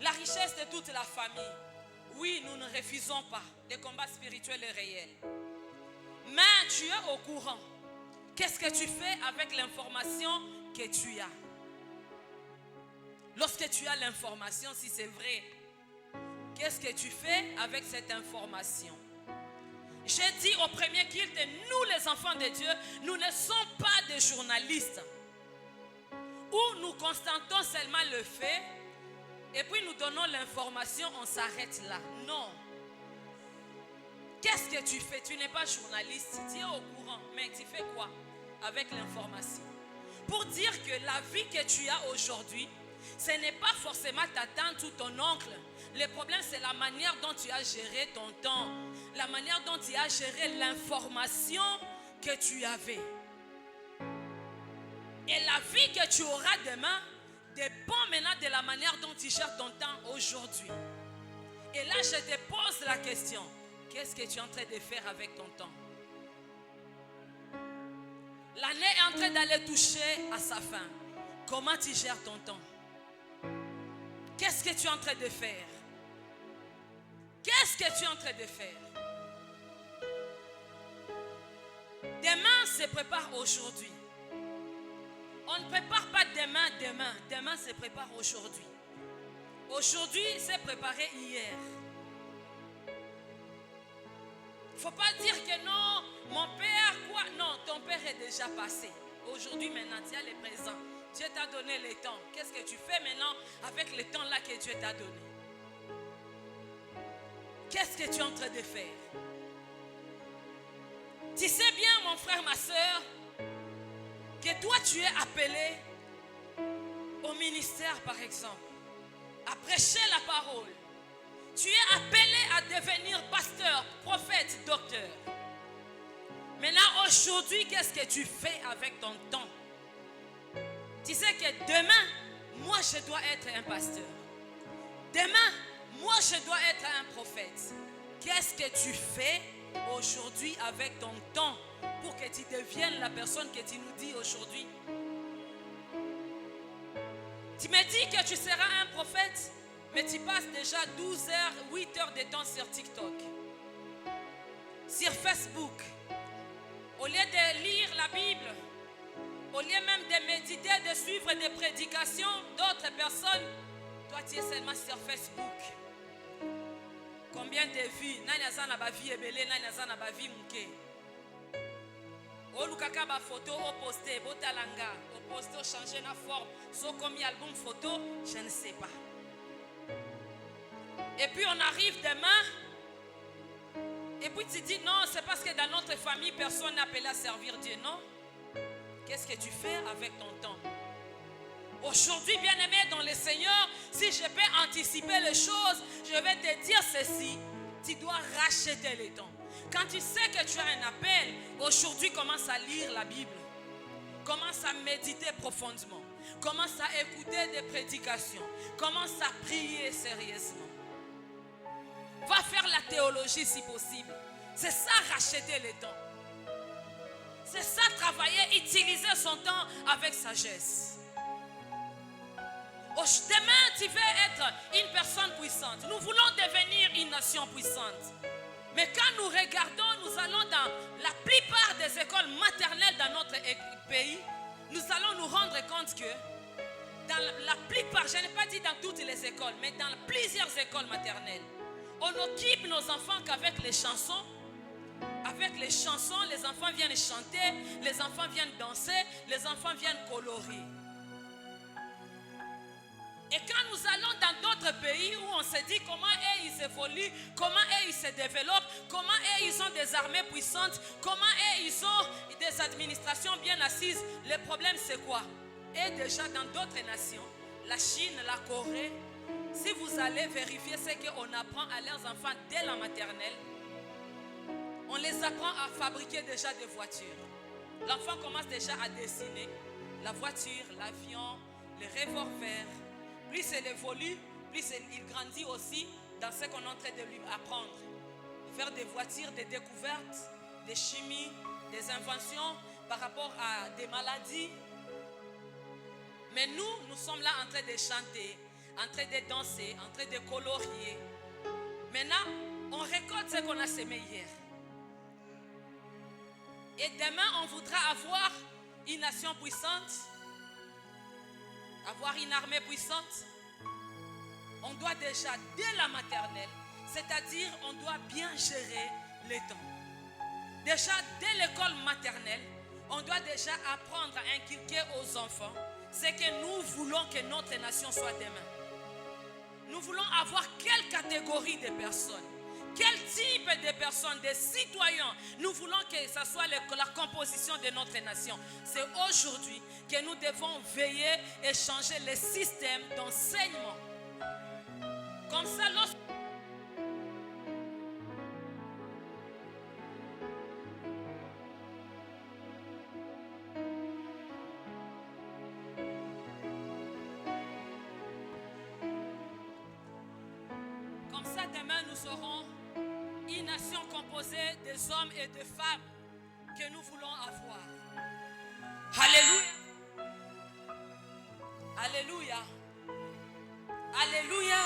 la richesse de toute la famille. Oui, nous ne refusons pas. Le combat spirituel est réel. Mais tu es au courant. Qu'est-ce que tu fais avec l'information que tu as? Lorsque tu as l'information, si c'est vrai, qu'est-ce que tu fais avec cette information? J'ai dit au premier culte, nous les enfants de Dieu, nous ne sommes pas des journalistes où nous constatons seulement le fait et puis nous donnons l'information, on s'arrête là. Non. Qu'est-ce que tu fais? Tu n'es pas journaliste, tu es au courant, mais tu fais quoi avec l'information? Pour dire que la vie que tu as aujourd'hui, ce n'est pas forcément ta tante ou ton oncle. Le problème, c'est la manière dont tu as géré ton temps, la manière dont tu as géré l'information que tu avais. Et la vie que tu auras demain dépend maintenant de la manière dont tu gères ton temps aujourd'hui. Et là, je te pose la question, qu'est-ce que tu es en train de faire avec ton temps? L'année est en train d'aller toucher à sa fin. Comment tu gères ton temps? Qu'est-ce que tu es en train de faire? Qu'est-ce que tu es en train de faire? Demain se prépare aujourd'hui. On ne prépare pas demain. Demain se prépare aujourd'hui. Aujourd'hui, c'est préparé hier. Il ne faut pas dire que non, mon père, quoi? Non, ton père est déjà passé. Aujourd'hui, maintenant, tu as le présent. Dieu t'a donné le temps. Qu'est-ce que tu fais maintenant avec le temps là que Dieu t'a donné? Qu'est-ce que tu es en train de faire? Tu sais bien, mon frère, ma soeur, que toi tu es appelé au ministère, par exemple, à prêcher la parole. Tu es appelé à devenir pasteur, prophète, docteur. Maintenant, aujourd'hui, qu'est-ce que tu fais avec ton temps? Tu sais que demain, moi, je dois être un pasteur. Demain, moi, je dois être un prophète. Qu'est-ce que tu fais aujourd'hui avec ton temps pour que tu deviennes la personne que tu nous dis aujourd'hui? Tu me dis que tu seras un prophète, mais tu passes déjà 12 heures, 8 heures de temps sur TikTok, sur Facebook. Au lieu de lire la Bible, au lieu même de méditer, de suivre des prédications d'autres personnes, toi tu es seulement sur Facebook. Combien de vues? Nani azana ba vie ebele, nani azana ba vie muke. Olukaka ba photo au poster, botalanga, au poster changer na forme. So combien album photo, je ne sais pas. Et puis on arrive demain. Et puis tu dis non, c'est parce que dans notre famille, personne n'est appelé à servir Dieu. Non. Qu'est-ce que tu fais avec ton temps? Aujourd'hui, bien-aimé dans le Seigneur, si je peux anticiper les choses, je vais te dire ceci. Tu dois racheter le temps. Quand tu sais que tu as un appel, aujourd'hui, commence à lire la Bible. Commence à méditer profondément. Commence à écouter des prédications. Commence à prier sérieusement. Va faire la théologie si possible. C'est ça, racheter le temps. C'est ça, travailler, utiliser son temps avec sagesse. Demain, tu veux être une personne puissante. Nous voulons devenir une nation puissante. Mais quand nous regardons, nous allons dans la plupart des écoles maternelles dans notre pays, nous allons nous rendre compte que dans la plupart, je n'ai pas dit dans toutes les écoles, mais dans plusieurs écoles maternelles, on occupe nos enfants qu'avec les chansons. Avec les chansons, les enfants viennent chanter, les enfants viennent danser, les enfants viennent colorer. Et quand nous allons dans d'autres pays où on se dit comment eux ils évoluent, comment eux ils se développent, comment eux ils ont des armées puissantes, comment eux ils ont des administrations bien assises, le problème c'est quoi? Et déjà dans d'autres nations, la Chine, la Corée, si vous allez vérifier ce qu'on apprend à leurs enfants dès la maternelle, on les apprend à fabriquer déjà des voitures. L'enfant commence déjà à dessiner la voiture, l'avion, les revolvers. Plus il évolue, plus il grandit aussi dans ce qu'on est en train de lui apprendre. Faire des voitures, des découvertes, des chimies, des inventions par rapport à des maladies. Mais nous sommes là en train de chanter, en train de danser, en train de colorier. Maintenant, on récolte ce qu'on a semé hier. Et demain, on voudra avoir une nation puissante, avoir une armée puissante. On doit déjà, dès la maternelle, c'est-à-dire on doit bien gérer les temps. Déjà, dès l'école maternelle, on doit déjà apprendre à inculquer aux enfants ce que nous voulons que notre nation soit demain. Nous voulons avoir quelle catégorie de personnes? Quel type de personnes, de citoyens, nous voulons que ce soit la composition de notre nation. C'est aujourd'hui que nous devons veiller et changer le système d'enseignement. Comme ça, comme ça, demain, nous serons une nation composée des hommes et des femmes que nous voulons avoir. Alléluia. Alléluia. Alléluia.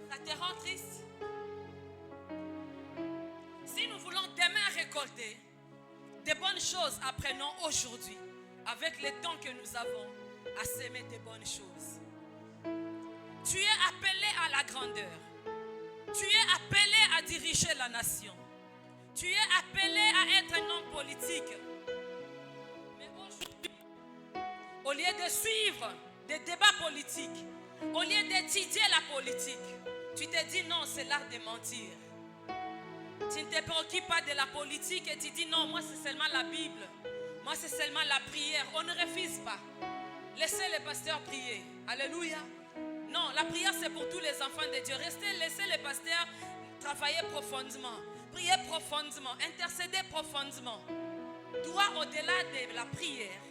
Ça te rend triste? Si nous voulons demain récolter des bonnes choses, apprenons aujourd'hui, avec le temps que nous avons, à s'aimer des bonnes choses. Tu es appelé à la grandeur. Tu es appelé à diriger la nation. Tu es appelé à être un homme politique. Mais aujourd'hui, Au lieu de suivre des débats politiques, au lieu d'étudier la politique, tu te dis non, c'est l'art de mentir. Tu ne te préoccupes pas de la politique et tu dis non, moi c'est seulement la Bible. Moi c'est seulement la prière. On ne refuse pas. Laissez les pasteurs prier. Alléluia. Non, la prière c'est pour tous les enfants de Dieu. Laissez les pasteurs travailler profondément. Prier profondément. Intercéder profondément. Toi, au-delà de la prière,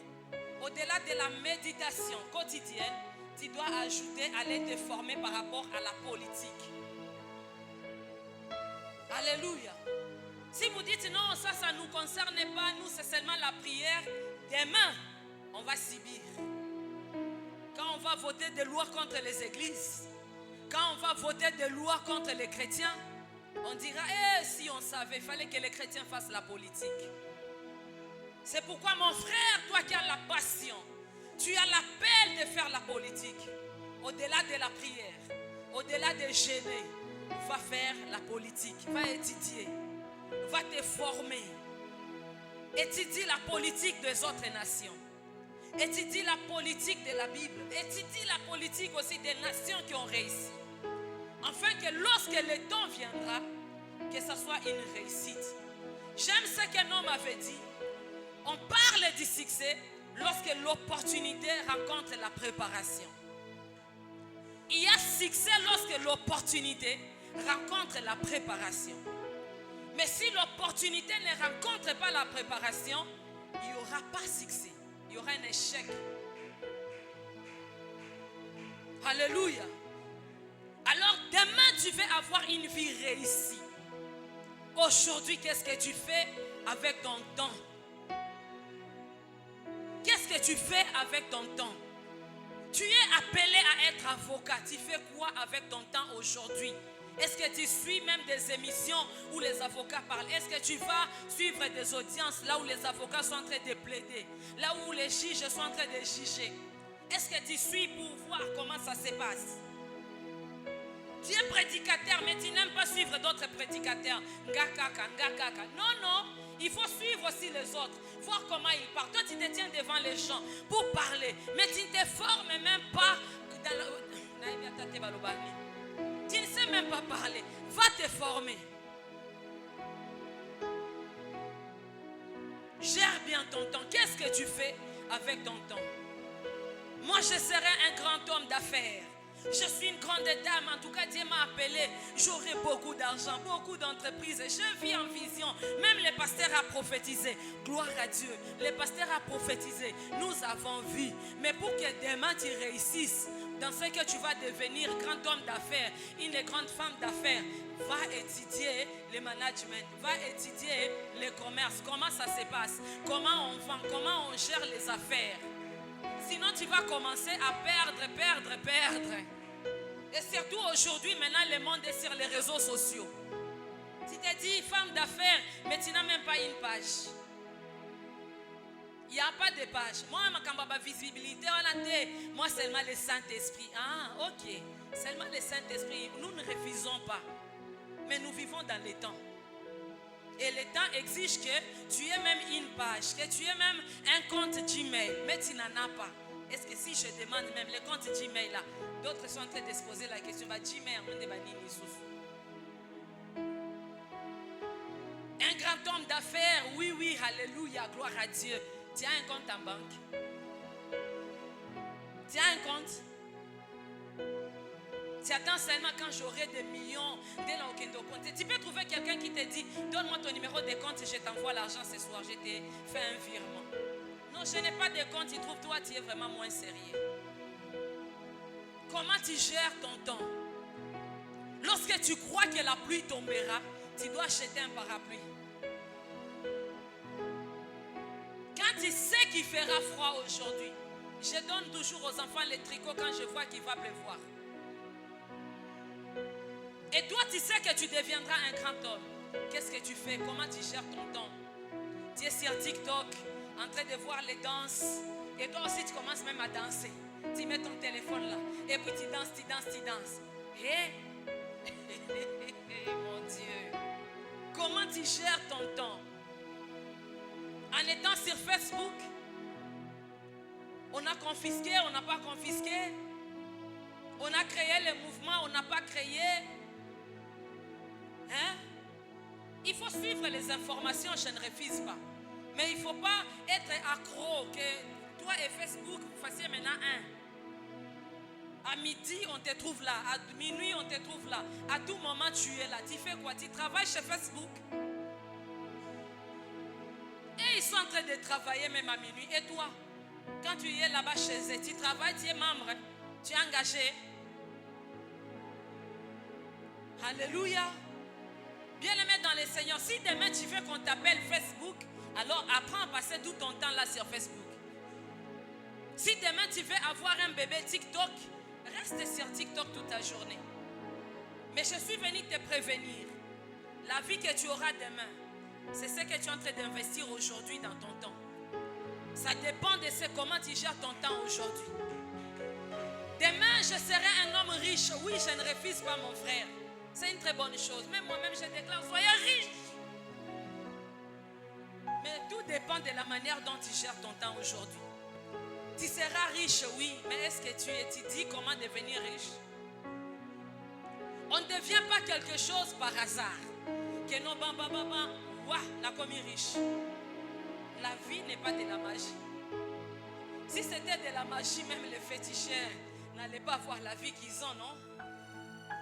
au-delà de la méditation quotidienne, tu dois ajouter, aller te former par rapport à la politique. Alléluia. Si vous dites non, ça ne nous concerne pas, nous c'est seulement la prière, demain, on va subir. Quand on va voter des lois contre les églises, quand on va voter des lois contre les chrétiens, on dira, si on savait, il fallait que les chrétiens fassent la politique. C'est pourquoi mon frère, toi qui as la passion, tu as l'appel de faire la politique. Au-delà de la prière, au-delà de gêner, va faire la politique, va étudier, va te former. Étudie la politique des autres nations. Étudie la politique de la Bible. Étudie la politique aussi des nations qui ont réussi. Afin que lorsque le temps viendra, que ce soit une réussite. J'aime ce qu'un homme avait dit. On parle du succès lorsque l'opportunité rencontre la préparation. Il y a succès lorsque l'opportunité rencontre la préparation. Mais si l'opportunité ne rencontre pas la préparation, il n'y aura pas succès. Il y aura un échec. Alléluia. Alors demain tu vas avoir une vie réussie. Aujourd'hui, qu'est-ce que tu fais avec ton temps? Qu'est-ce que tu fais avec ton temps? Tu es appelé à être avocat. Tu fais quoi avec ton temps aujourd'hui? Est-ce que tu suis même des émissions où les avocats parlent? Est-ce que tu vas suivre des audiences là où les avocats sont en train de plaider? Là où les juges sont en train de juger? Est-ce que tu suis pour voir comment ça se passe? Tu es prédicateur, mais tu n'aimes pas suivre d'autres prédicateurs. Non, non. Il faut suivre aussi les autres. Voir comment ils parlent. Toi, tu te tiens devant les gens pour parler. Mais tu ne te formes même pas. Tu ne sais même pas parler. Va te former. Gère bien ton temps. Qu'est-ce que tu fais avec ton temps? Moi, je serai un grand homme d'affaires. Je suis une grande dame, en tout cas Dieu m'a appelé. J'aurai beaucoup d'argent, beaucoup d'entreprises. Je vis en vision. Même les pasteurs a prophétisé. Gloire à Dieu. Les pasteurs a prophétisé. Nous avons vu. Mais pour que demain tu réussisses dans ce que tu vas devenir grand homme d'affaires, une grande femme d'affaires, va étudier le management, va étudier le commerce, comment ça se passe, comment on vend, comment on gère les affaires. Sinon, tu vas commencer à perdre. Et surtout aujourd'hui, maintenant, le monde est sur les réseaux sociaux. Tu te dis femme d'affaires, mais tu n'as même pas une page. Il n'y a pas de page. Moi, ma visibilité, moi, seulement le Saint-Esprit. Ah, ok. Seulement le Saint-Esprit. Nous ne refusons pas. Mais nous vivons dans les temps. Et le temps exige que tu aies même une page, que tu aies même un compte Gmail, mais tu n'en as pas. Est-ce que si je demande même le compte Gmail là, d'autres sont en train de se poser la question, Gmail, un grand homme d'affaires, oui, alléluia, gloire à Dieu. Tu as un compte en banque? Tu as un compte? Tu attends seulement quand j'aurai des millions. Tu peux trouver quelqu'un qui te dit, donne-moi ton numéro de compte et je t'envoie l'argent ce soir. Je t'ai fait un virement. Non, je n'ai pas de compte. Il trouve toi, tu es vraiment moins sérieux. Comment tu gères ton temps? Lorsque tu crois que la pluie tombera, tu dois acheter un parapluie. Quand tu sais qu'il fera froid aujourd'hui, je donne toujours aux enfants les tricots quand je vois qu'il va pleuvoir. Et toi, tu sais que tu deviendras un grand homme. Qu'est-ce que tu fais? Comment tu gères ton temps? Tu es sur TikTok, en train de voir les danses. Et toi aussi, tu commences même à danser. Tu mets ton téléphone là. Et puis tu danses. Et mon Dieu. Comment tu gères ton temps? En étant sur Facebook, On a confisqué, on n'a pas confisqué. On a créé le mouvement, on n'a pas créé. Hein? Il faut suivre les informations, je ne refuse pas. Mais il ne faut pas être accro que toi et Facebook, vous fassiez maintenant un. À midi, on te trouve là. À minuit, on te trouve là. À tout moment, tu es là. Tu fais quoi? Tu travailles chez Facebook. Et ils sont en train de travailler même à minuit. Et toi, quand tu es là-bas chez eux, tu travailles, tu es membre, tu es engagé. Alléluia. Bien-aimé dans le Seigneur, si demain tu veux qu'on t'appelle Facebook, alors apprends à passer tout ton temps là sur Facebook. Si demain tu veux avoir un bébé TikTok, reste sur TikTok toute la journée. Mais je suis venu te prévenir. La vie que tu auras demain, c'est ce que tu es en train d'investir aujourd'hui dans ton temps. Ça dépend de comment tu gères ton temps aujourd'hui. Demain, je serai un homme riche. Oui, je ne refuse pas mon frère. C'est une très bonne chose. Même moi-même, je déclare, soyez riche. Mais tout dépend de la manière dont tu gères ton temps aujourd'hui. Tu seras riche, oui, mais est-ce que tu étudies comment devenir riche? On ne devient pas quelque chose par hasard. Que non, la commis riche. La vie n'est pas de la magie. Si c'était de la magie, même les féticheurs n'allaient pas avoir la vie qu'ils ont, non?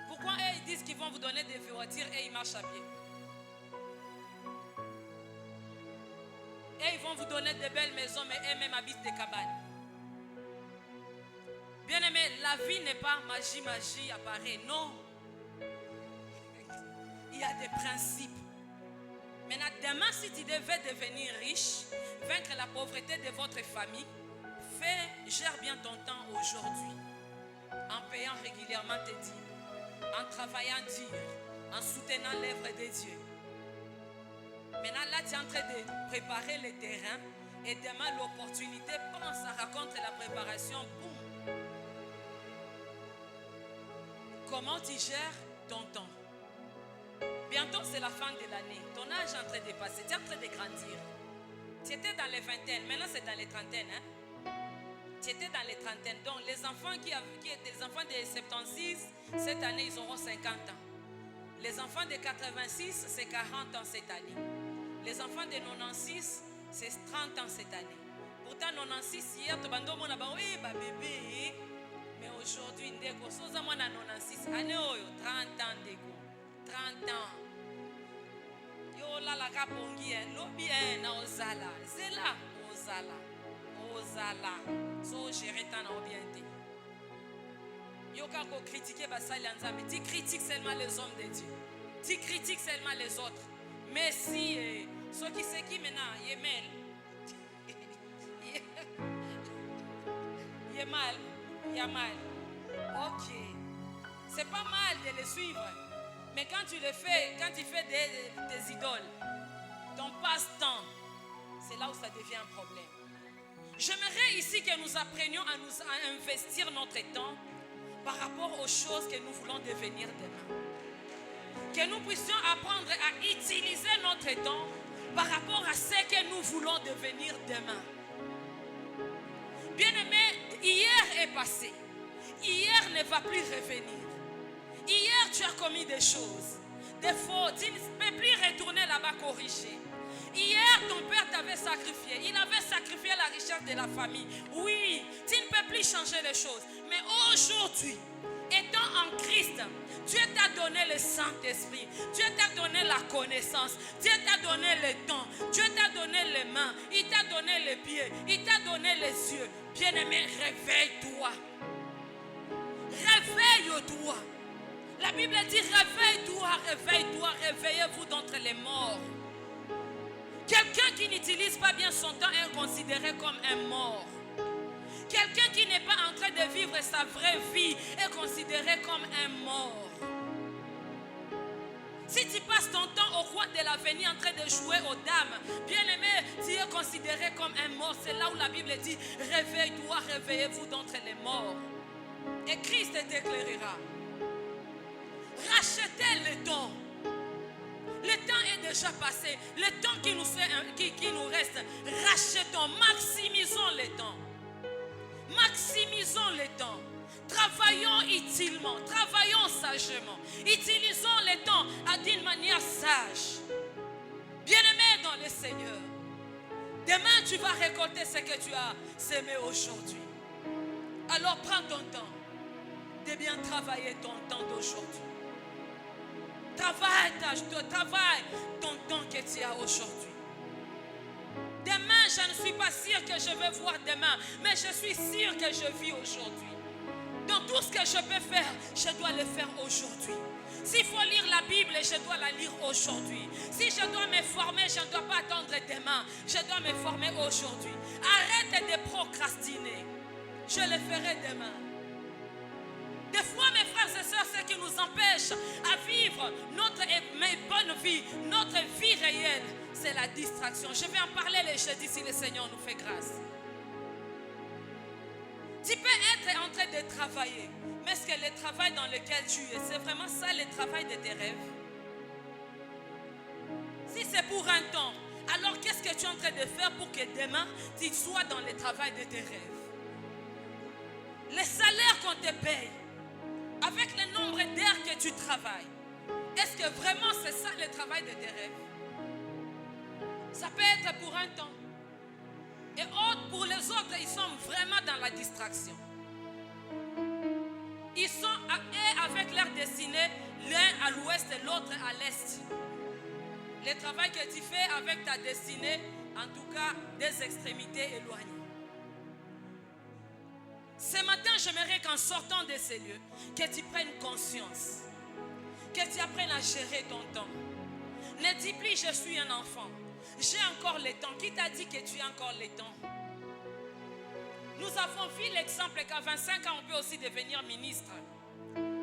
Pourquoi eux, ils disent qu'ils vont vous donner des voitures et ils marchent à pied? Et ils vont vous donner de belles maisons, mais eux-mêmes habitent des cabanes. Bien-aimé, la vie n'est pas magie apparaît. Non. Il y a des principes. Maintenant, demain, si tu devais devenir riche, vaincre la pauvreté de votre famille, gère bien ton temps aujourd'hui. En payant régulièrement tes dîmes, en travaillant dur, en soutenant l'œuvre de Dieu. Maintenant, là, tu es en train de préparer le terrain. Et demain, l'opportunité, pense à raconter la préparation. Boum. Comment tu gères ton temps? Bientôt, c'est la fin de l'année. Ton âge est en train de passer. Tu es en train de grandir. Tu étais dans les vingtaines. Maintenant, c'est dans les trentaines. Hein? Tu étais dans les trentaines. Donc, les enfants qui étaient les enfants de 76, cette année, ils auront 50 ans. Les enfants de 86, c'est 40 ans cette année. Les enfants de 96, c'est 30 ans cette année. Pourtant, 96, hier, tu as dit, oui, bébé. Mais aujourd'hui, ndeko, soza mwana 96, année 30 ans ndeko. 30 ans. Yo la kapongi lobi na ozala. Zela ozala. Ozala. So gérer tan orienté. Yo kako critiquer basali nzambe. Tu critiques seulement les hommes de Dieu. Tu critiques seulement les autres. Mais si ceux qui c'est qui maintenant, Yemel. Yemal. Yamal. Ok. C'est pas mal de les suivre. Mais quand tu le fais, quand tu fais des idoles, ton passe-temps, c'est là où ça devient un problème. J'aimerais ici que nous apprenions à investir notre temps par rapport aux choses que nous voulons devenir demain. Que nous puissions apprendre à utiliser notre temps par rapport à ce que nous voulons devenir demain. Bien-aimé, hier est passé. Hier ne va plus revenir. Hier, tu as commis des choses, des fautes. Tu ne peux plus retourner là-bas corriger. Hier, ton père t'avait sacrifié. Il avait sacrifié la richesse de la famille. Oui, tu ne peux plus changer les choses. Mais aujourd'hui, étant en Christ, Dieu t'a donné le Saint-Esprit. Dieu t'a donné la connaissance. Dieu t'a donné le temps. Dieu t'a donné les mains. Il t'a donné les pieds. Il t'a donné les yeux. Bien-aimé, réveille-toi. Réveille-toi. La Bible dit réveille-toi, réveille-toi, réveillez-vous d'entre les morts. Quelqu'un qui n'utilise pas bien son temps est considéré comme un mort. Quelqu'un qui n'est pas en train de vivre sa vraie vie est considéré comme un mort. Si tu passes ton temps au coin de l'avenir en train de jouer aux dames, bien aimé, tu es considéré comme un mort. C'est là où la Bible dit réveille-toi, réveillez-vous d'entre les morts. Et Christ t'éclairera. Rachetez le temps. Le temps est déjà passé. Le temps qui nous reste, rachetons, maximisons le temps. Maximisons le temps. Travaillons utilement, travaillons sagement. Utilisons le temps d'une manière sage. Bien-aimé dans le Seigneur, demain tu vas récolter ce que tu as semé aujourd'hui. Alors prends ton temps de bien travailler ton temps d'aujourd'hui. Travaille ton temps que tu as aujourd'hui. Demain, je ne suis pas sûre que je vais voir demain, mais je suis sûre que je vis aujourd'hui. Donc tout ce que je peux faire, je dois le faire aujourd'hui. S'il faut lire la Bible, je dois la lire aujourd'hui. Si je dois me former, je ne dois pas attendre demain. Je dois me former aujourd'hui. Arrête de procrastiner. Je le ferai demain. Des fois, mes frères et sœurs, ce qui nous empêche à vivre notre bonne vie, notre vie réelle, c'est la distraction. Je vais en parler les jeudis si le Seigneur nous fait grâce. Tu peux être en train de travailler, mais est-ce que le travail dans lequel tu es, c'est vraiment ça le travail de tes rêves? Si c'est pour un temps, alors qu'est-ce que tu es en train de faire pour que demain, tu sois dans le travail de tes rêves? Les salaires qu'on te paye, avec le nombre d'heures que tu travailles, est-ce que vraiment c'est ça le travail de tes rêves? Ça peut être pour un temps. Et pour les autres, ils sont vraiment dans la distraction. Ils sont avec leur destinée, l'un à l'ouest et l'autre à l'est. Le travail que tu fais avec ta destinée, en tout cas, des extrémités éloignées. Ce matin, j'aimerais qu'en sortant de ces lieux, que tu prennes conscience, que tu apprennes à gérer ton temps. Ne dis plus, je suis un enfant. J'ai encore le temps. Qui t'a dit que tu as encore le temps? Nous avons vu l'exemple qu'à 25 ans, on peut aussi devenir ministre.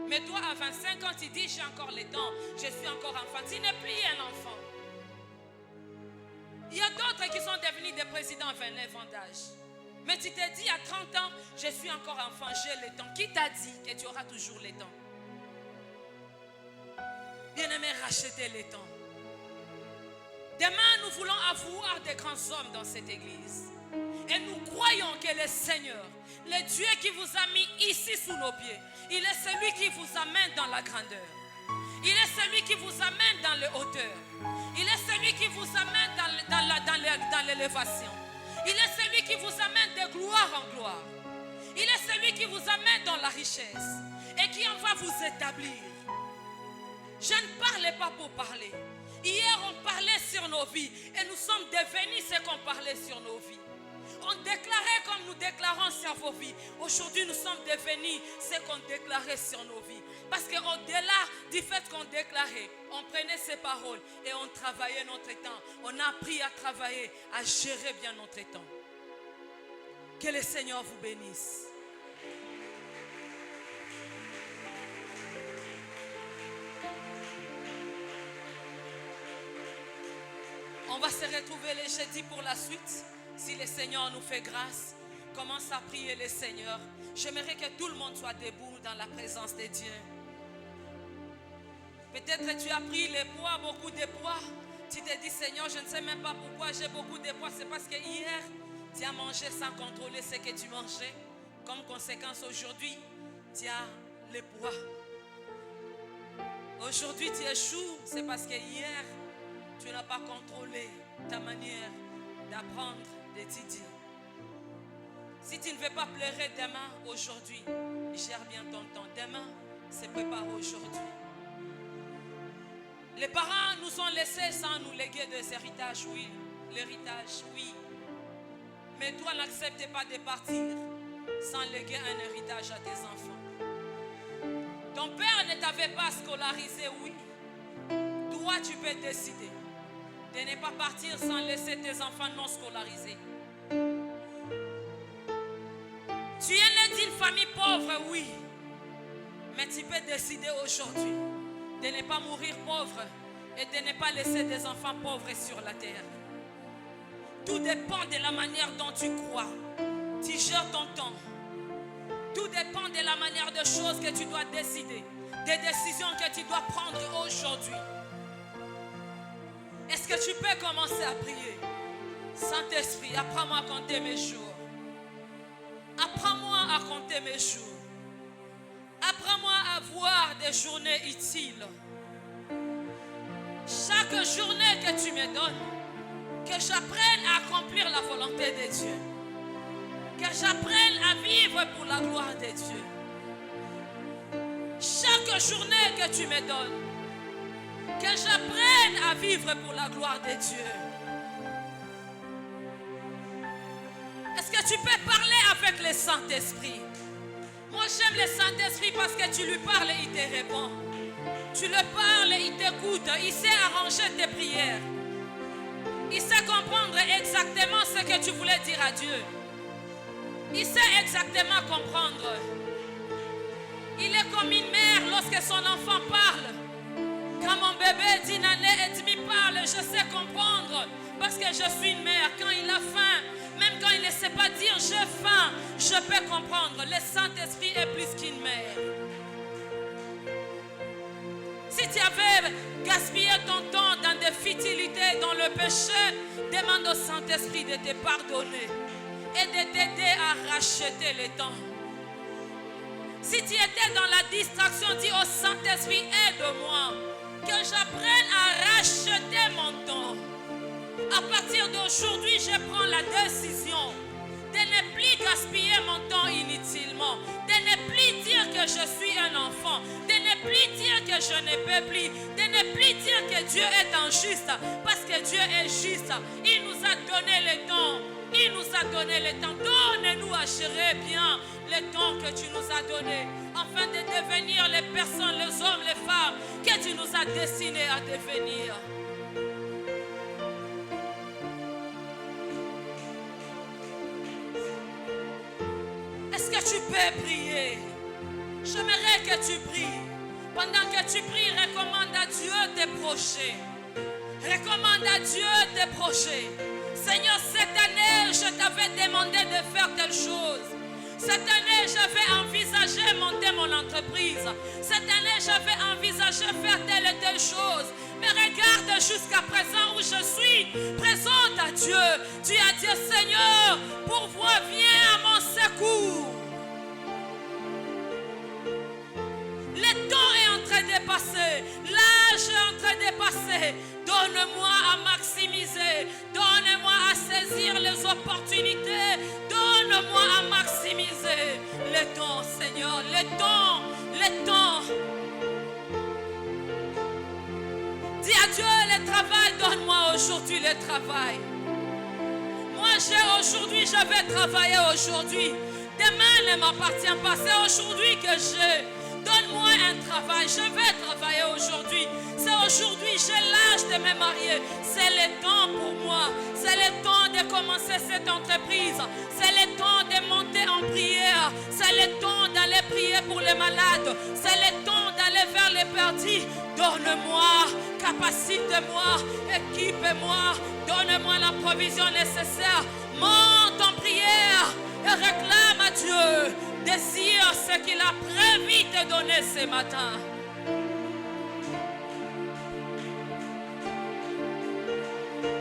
Mais toi, à 25 ans, tu dis, j'ai encore le temps. Je suis encore enfant. Tu n'es plus un enfant. Il y a d'autres qui sont devenus des présidents à 29 ans d'âge. Mais tu t'es dit, à 30 ans, je suis encore enfant, j'ai le temps. Qui t'a dit que tu auras toujours le temps? Bien-aimé, rachetez le temps. Demain, nous voulons avoir des grands hommes dans cette église. Et nous croyons que le Seigneur, le Dieu qui vous a mis ici sous nos pieds, il est celui qui vous amène dans la grandeur. Il est celui qui vous amène dans les hauteurs. Il est celui qui vous amène dans l'élévation. Il est celui qui vous amène de gloire en gloire. Il est celui qui vous amène dans la richesse et qui en va vous établir. Je ne parlais pas pour parler. Hier, on parlait sur nos vies et nous sommes devenus ce qu'on parlait sur nos vies. On déclarait comme nous déclarons sur vos vies. Aujourd'hui, nous sommes devenus ce qu'on déclarait sur nos vies. Parce qu'au-delà du fait qu'on déclarait, on prenait ces paroles et on travaillait notre temps. On a appris à travailler, à gérer bien notre temps. Que le Seigneur vous bénisse. On va se retrouver les jeudis pour la suite. Si le Seigneur nous fait grâce, commence à prier le Seigneur. J'aimerais que tout le monde soit debout dans la présence de Dieu. Peut-être que tu as pris les poids, beaucoup de poids. Tu te dis, Seigneur, je ne sais même pas pourquoi j'ai beaucoup de poids. C'est parce que hier, tu as mangé sans contrôler ce que tu mangeais. Comme conséquence, aujourd'hui, tu as les poids. Aujourd'hui, tu échoues. C'est parce que hier, tu n'as pas contrôlé ta manière d'apprendre, d'étudier. Si tu ne veux pas pleurer demain, aujourd'hui, gère bien ton temps. Demain, se prépare aujourd'hui. Les parents nous ont laissés sans nous léguer des héritages, oui. L'héritage, oui. Mais toi, n'accepte pas de partir sans léguer un héritage à tes enfants. Ton père ne t'avait pas scolarisé, oui. Toi, tu peux décider de ne pas partir sans laisser tes enfants non scolarisés. Tu es né d'une famille pauvre, oui. Mais tu peux décider aujourd'hui de ne pas mourir pauvre et de ne pas laisser des enfants pauvres sur la terre. Tout dépend de la manière dont tu crois. Tu gères ton temps. Tout dépend de la manière de choses que tu dois décider. Des décisions que tu dois prendre aujourd'hui. Est-ce que tu peux commencer à prier? Saint-Esprit, apprends-moi à compter mes jours. Apprends-moi les jours. Apprends-moi à voir des journées utiles. Chaque journée que tu me donnes, que j'apprenne à accomplir la volonté de Dieu. Que j'apprenne à vivre pour la gloire de Dieu. Chaque journée que tu me donnes, que j'apprenne à vivre pour la gloire de Dieu. Est-ce que tu peux parler avec le Saint-Esprit? Moi j'aime le Saint-Esprit parce que tu lui parles et il te répond. Tu le parles et il t'écoute. Il sait arranger tes prières. Il sait comprendre exactement ce que tu voulais dire à Dieu. Il sait exactement comprendre. Il est comme une mère lorsque son enfant parle. Quand mon bébé d'une année et demie parle, je sais comprendre. Parce que je suis une mère. Quand il a faim, même quand il ne sait pas dire j'ai faim, je peux comprendre. Le Saint-Esprit est plus qu'une mère. Si tu avais gaspillé ton temps dans des futilités, dans le péché, demande au Saint-Esprit de te pardonner et de t'aider à racheter le temps. Si tu étais dans la distraction, dis au Saint-Esprit, aide-moi, que j'apprenne à racheter mon temps. À partir d'aujourd'hui, je prends la décision de ne plus gaspiller mon temps inutilement, de ne plus dire que je suis un enfant, de ne plus dire que je ne peux plus, de ne plus dire que Dieu est injuste, parce que Dieu est juste. Il nous a donné le temps. Il nous a donné le temps. Donne-nous à gérer bien le temps que tu nous as donné, afin de devenir les personnes, les hommes, les femmes que tu nous as destinés à devenir. Est-ce que tu peux prier? J'aimerais que tu pries. Pendant que tu pries, recommande à Dieu tes projets. Recommande à Dieu tes projets. Seigneur, cette année, je t'avais demandé de faire telle chose. Cette année, j'avais envisagé monter mon entreprise. Cette année, j'avais envisagé faire telle et telle chose. Mais regarde jusqu'à présent où je suis. Présente à Dieu. Tu as dit, Seigneur, pourvois, viens à mon secours. Le temps est en train de passer. L'âge est en train de passer. Donne-moi à maximiser. Donne-moi à saisir les opportunités. Donne-moi à maximiser le temps, Seigneur. Le temps. Le temps. Dis à Dieu le travail. Donne-moi aujourd'hui le travail. Moi, aujourd'hui, je vais travailler aujourd'hui. Demain ne m'appartient pas. C'est aujourd'hui que j'ai. Donne-moi un travail, je vais travailler aujourd'hui. C'est aujourd'hui, j'ai l'âge de me marier. C'est le temps pour moi. C'est le temps de commencer cette entreprise. C'est le temps de monter en prière. C'est le temps d'aller prier pour les malades. C'est le temps d'aller vers les perdus. Donne-moi, capacite-moi, équipe-moi. Donne-moi la provision nécessaire. Monte en prière et réclame à Dieu. Désire ce qu'il a prévu de donner ce matin.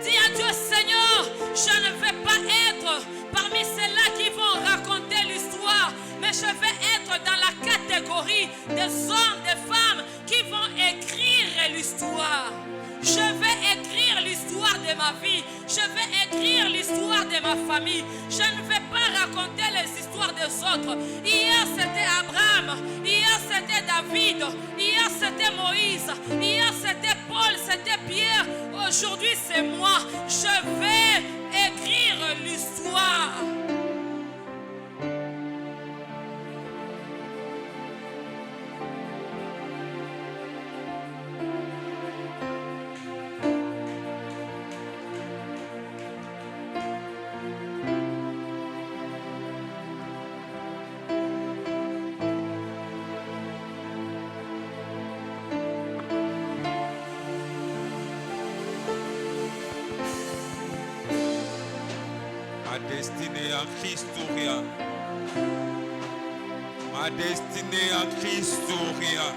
Dis à Dieu, Seigneur, je ne vais pas être parmi ceux-là qui vont raconter l'histoire, mais je vais être dans la catégorie des hommes, des femmes qui vont écrire l'histoire. Je vais écrire l'histoire de ma vie. Je vais écrire l'histoire de ma famille. Je ne vais pas raconter les histoires des autres. Hier c'était Abraham. Hier c'était David. Hier c'était Moïse. Hier c'était Paul. C'était Pierre. Aujourd'hui c'est moi. Je vais écrire l'histoire. Destinée en Christ ou rien. Ma destinée en Christ ou rien.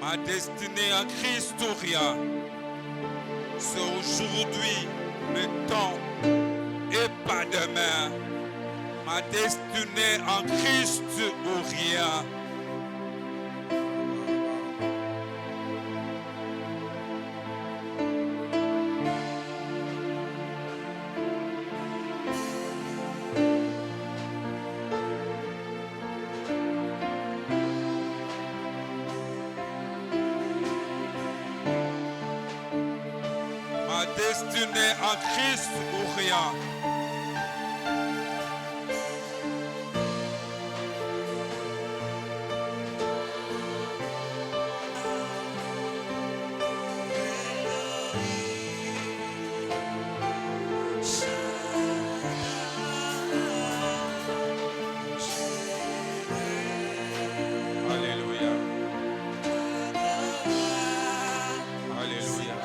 Ma destinée en Christ ou rien. C'est aujourd'hui le temps et pas demain. Ma destinée en Christ ou rien. Ma destinée en Christ ou rien. Alléluia. Alléluia.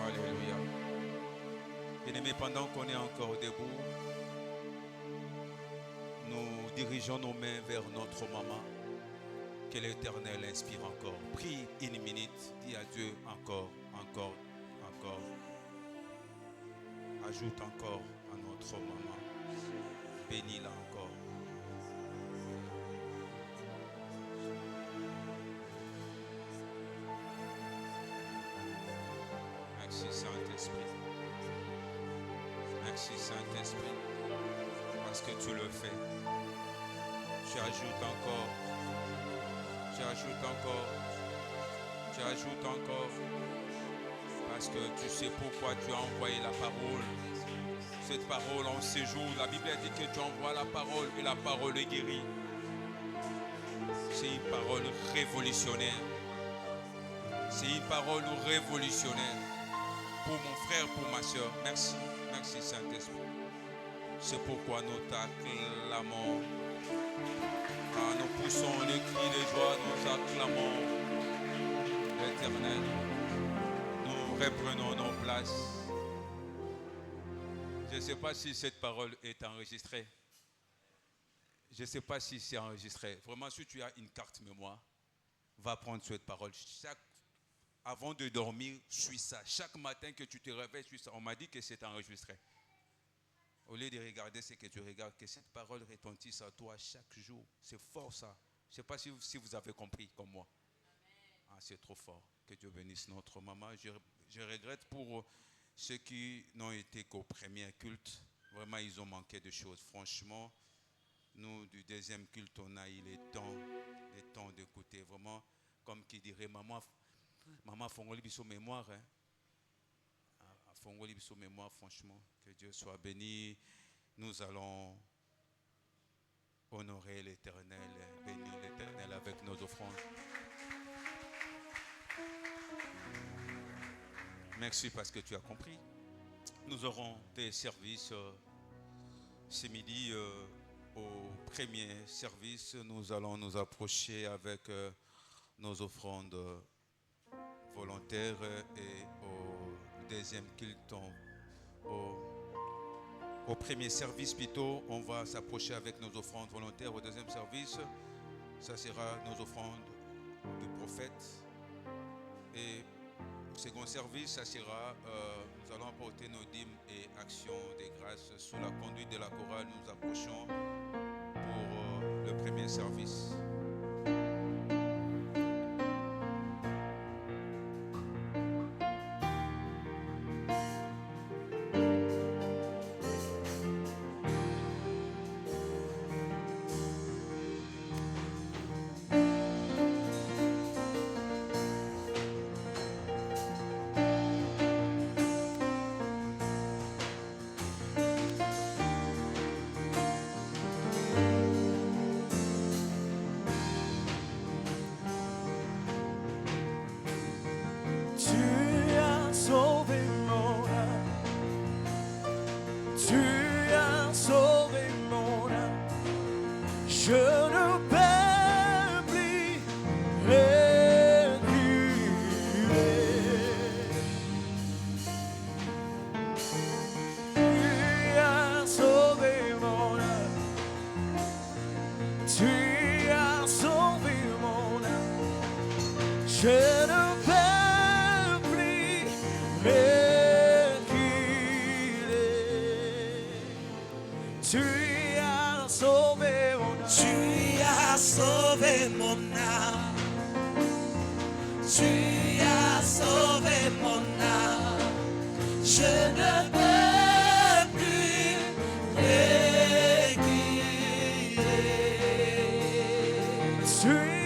Alléluia. Bien-aimés, pendant qu'on est encore debout, nous dirigeons nos mains vers notre maman. Que l'Éternel inspire encore. Prie une minute, dis à Dieu encore, encore, encore. Ajoute encore à notre maman. Bénis-la encore. Merci Saint-Esprit. Merci Saint-Esprit. Parce que tu le fais. Tu ajoutes encore. Tu ajoutes encore. Tu ajoutes encore. Parce que tu sais pourquoi tu as envoyé la parole. Cette parole en séjour. La Bible dit que tu envoies la parole et la parole est guérie. C'est une parole révolutionnaire. C'est une parole révolutionnaire. Pour mon frère, pour ma soeur. Merci. Merci Saint-Esprit. C'est pourquoi nous t'acclamons. Ah, nous poussons les cris de joie, nous acclamons l'Éternel. Nous reprenons nos places. Je ne sais pas si cette parole est enregistrée. Je ne sais pas si c'est enregistré. Vraiment, si tu as une carte mémoire, va prendre cette parole. Avant de dormir, suis ça. Chaque matin que tu te réveilles, suis ça. On m'a dit que c'est enregistré. Au lieu de regarder ce que tu regardes, que cette parole retentisse à toi chaque jour. C'est fort ça. Je ne sais pas si vous avez compris comme moi. Ah, c'est trop fort. Que Dieu bénisse notre maman. Je regrette pour ceux qui n'ont été qu'au premier culte. Vraiment, ils ont manqué de choses. Franchement, nous, du deuxième culte, on a eu le temps d'écouter. Vraiment, comme qui dirait, maman Fongoli Bisso mémoire. Fongoli Bisso mémoire, franchement. Que Dieu soit béni. Nous allons honorer l'Éternel, bénir l'Éternel avec nos offrandes. Merci parce que tu as compris. Nous aurons des services ce midi. Au premier service, nous allons nous approcher avec nos offrandes volontaires et au deuxième culte, au premier service plutôt, on va s'approcher avec nos offrandes volontaires. Au deuxième service, ça sera nos offrandes du prophète. Et au second service, ça sera, nous allons apporter nos dîmes et actions de grâce sous la conduite de la chorale. Nous approchons pour le premier service. Tu as sauvé mon âme. Tu as sauvé mon âme. Tu as sauvé mon âme. Je ne peux plus reculer. Tu